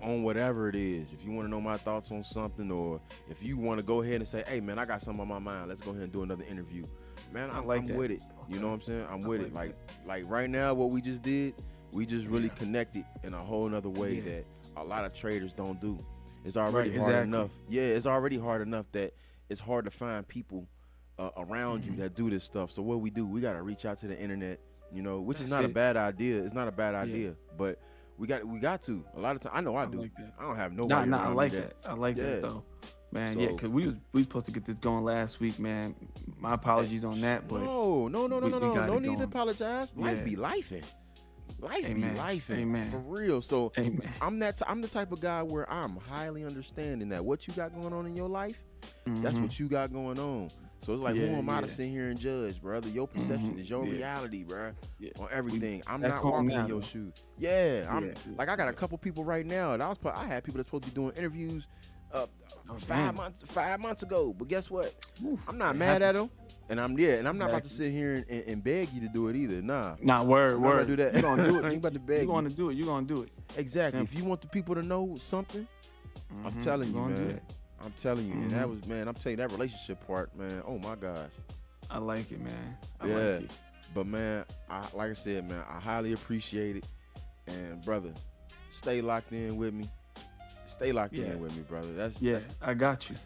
on whatever it is. If you want to know my thoughts on something, or if you want to go ahead and say, hey, man, I got something on my mind. Let's go ahead and do another interview. Man, I I'm, like I'm that. with it. You Okay. know what I'm saying? I'm I with it. like Like right now, what we just did, we just really Yeah. connected in a whole nother way Yeah. that a lot of traders don't do. It's already Right, hard exactly. enough. Yeah, it's already hard enough that it's hard to find people around you Mhm. that do this stuff. So what we do, we got to reach out to the internet, which is That's not a it. bad idea. It's not a bad Yeah. idea, but we got to. A lot of time, I know I I do. like that. I don't have Nah, nobody nah, I around like me that. I like yeah. that though. Man, yeah, So cause we supposed to get this going last week, man. My apologies on that, but no, we got no it need to going. apologize. Life Yeah. be lifing. Life be Amen. lifing Amen. for real. So Amen. I'm the type of guy where I'm highly understanding that what you got going on in your life, that's Mhm. what you got going on. So it's like, who Yeah, am I to yeah. sit here and judge, brother? Your perception Mhm. is your Yeah. reality, bro, Yeah. on We everything. I'm back not home walking now, in your though. shoes. Yeah, I'm Yeah. like I got a Yeah. couple people right now, and I had people that's supposed to be doing interviews Oh, 5 months ago. But guess what? Oof, I'm not it mad at happens. them, and I'm not about to Exactly. sit here and beg you to do it either. Nah, Nah, word, I'm not about to do word. that. You gonna do I it. ain't about to You beg you. gonna do it. You gonna do it. Exactly. If Simple. you want the people to know something, I'm Mhm. telling You you, gonna do man. it. I'm telling you, and that Mhm. was, man. I'm telling you that relationship part, man. Oh my gosh. I like it, man. I Yeah. like it. But man, like I said, man, I highly appreciate it. And brother, stay locked in with me. Stay locked Yeah. in with me, brother. That's Yeah, I got you.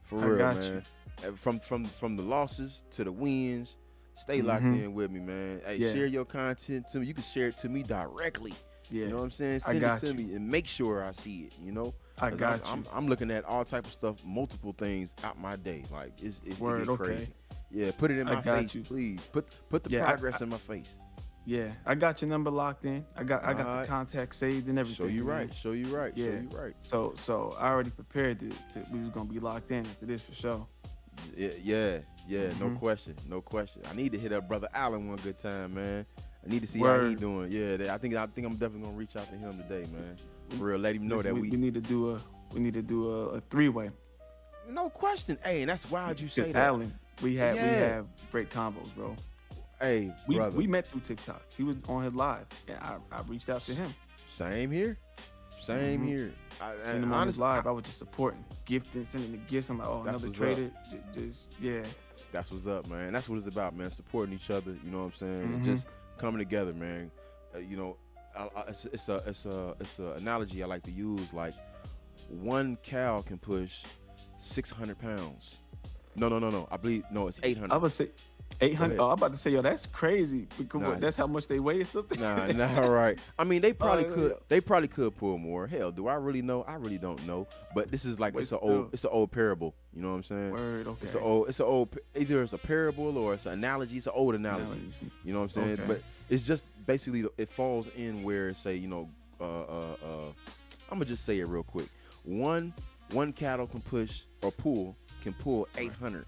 for I real, got man. you. And from the losses to the wins, stay locked Mhm. in with me, man. Hey, Yeah. share your content to me. You can share it to me directly. Yeah. You know what I'm saying? I Send it got to you. me and make sure I see it. I 'Cause got I'm, you. I'm looking at all type of stuff, multiple things out my day. Like it Word, get okay. crazy. Yeah, put it in I my got face, you. please. Put the Yeah, progress in my face. Yeah, I got your number locked in. I got Alright. the contact saved and everything. Show you man. right. Show you right. Show Yeah. you right. So I already prepared to we was gonna be locked in after this for sure. Yeah. No Mhm. question. No question. I need to hit up brother Allen one good time, man. I need to see how Word. he doing. Yeah, I think I'm definitely gonna reach out to him today, man. For real, let him know that we need to do a 3-way. no question. Hey, and that's wild you say that. Alan, we Yeah. have great combos, bro. Hey, We brother. we met through TikTok. He was on his live, and I reached out to him. Same here. Same Mhm. here. Seen him on his live. I was just supporting, gifting, sending the gifts. I'm like, oh, That's another what's trader. Just yeah. That's what's up, man. That's what it's about, man. Supporting each other. You know what I'm saying? And Mhm. just coming together, man. It's a analogy I like to use. Like one cow can push 600 pounds. No. I believe it's 800. I would say 800. ahead. Oh, I'm about to say, yo, that's crazy. Because Nah. that's how much they weigh or something. Nah, right. I mean, they probably yeah. could. They probably could pull more. Hell, do I really know? I really don't know. But this is like But it's an still. old parable. You know what I'm saying? Word, okay. It's an old. Either it's a parable or it's an analogy. It's an old analogy. Analogies. You know what I'm saying? Okay. But it's just basically it falls in where say I'm gonna just say it real quick. One cattle can pull 800,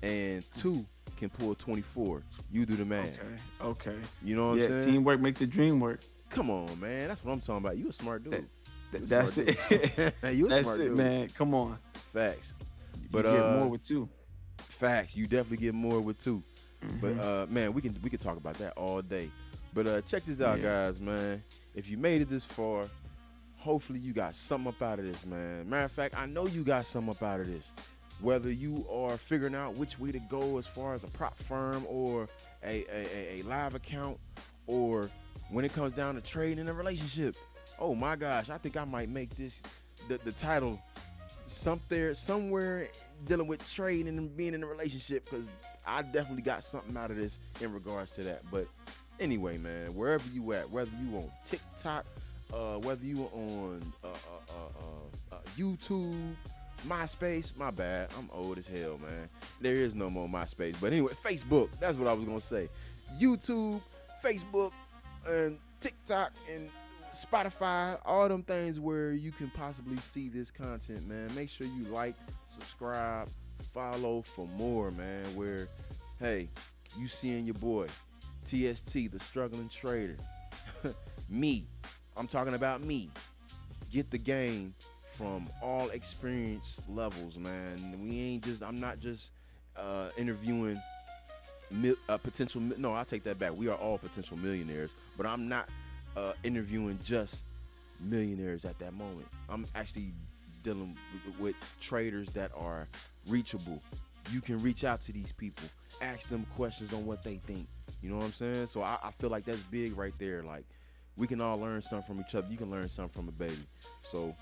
and two can pull 24. You do the math. Okay. You know what Yeah, I'm saying? teamwork make the dream work. Come on, man. That's what I'm talking about. You a smart dude. That's it. You a That's smart it, dude. man. Come on. Facts. You But get more with two. facts. You definitely get more with two. Mhm. But man, we can talk about that all day. But check this out, Yeah. guys, man. If you made it this far, hopefully you got something up out of this, man. Matter of fact, I know you got something up out of this. Whether you are figuring out which way to go as far as a prop firm or a live account, or when it comes down to trading in a relationship. Oh my gosh, I think I might make this the title somewhere dealing with trading and being in a relationship, because I definitely got something out of this in regards to that. But anyway, man, wherever you at, whether you on TikTok, whether you on YouTube, MySpace, my bad, I'm old as hell, man. There is no more MySpace. But anyway, Facebook, that's what I was gonna say. YouTube, Facebook, and TikTok, and Spotify, all them things where you can possibly see this content, man. Make sure you like, subscribe, follow for more, man. Where, hey, you seeing your boy, TST, the struggling trader. Me, I'm talking about me. Get the game from all experience levels, man. I'm not just interviewing potential. No, I take that back. We are all potential millionaires, but I'm not interviewing just millionaires at that moment. I'm actually dealing with traders that are reachable. You can reach out to these people, ask them questions on what they think. You know what I'm saying? So I feel like that's big right there. Like, we can all learn something from each other. You can learn something from a baby. So,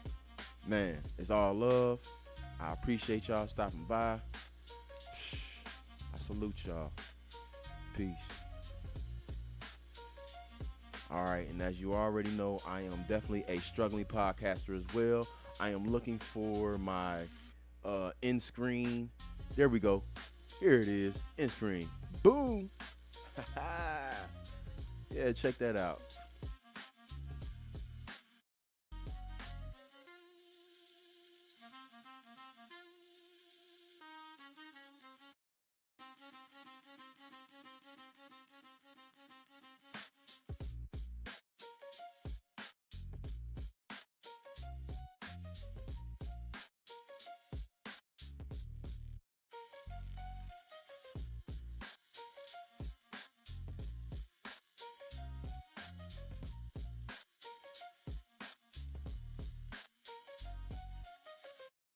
man, it's all love. I appreciate y'all stopping by. I salute y'all. Peace. All right, and as you already know, I am definitely a struggling podcaster as well. I am looking for my end screen. There we go. Here it is, end screen. Boom. Yeah, check that out.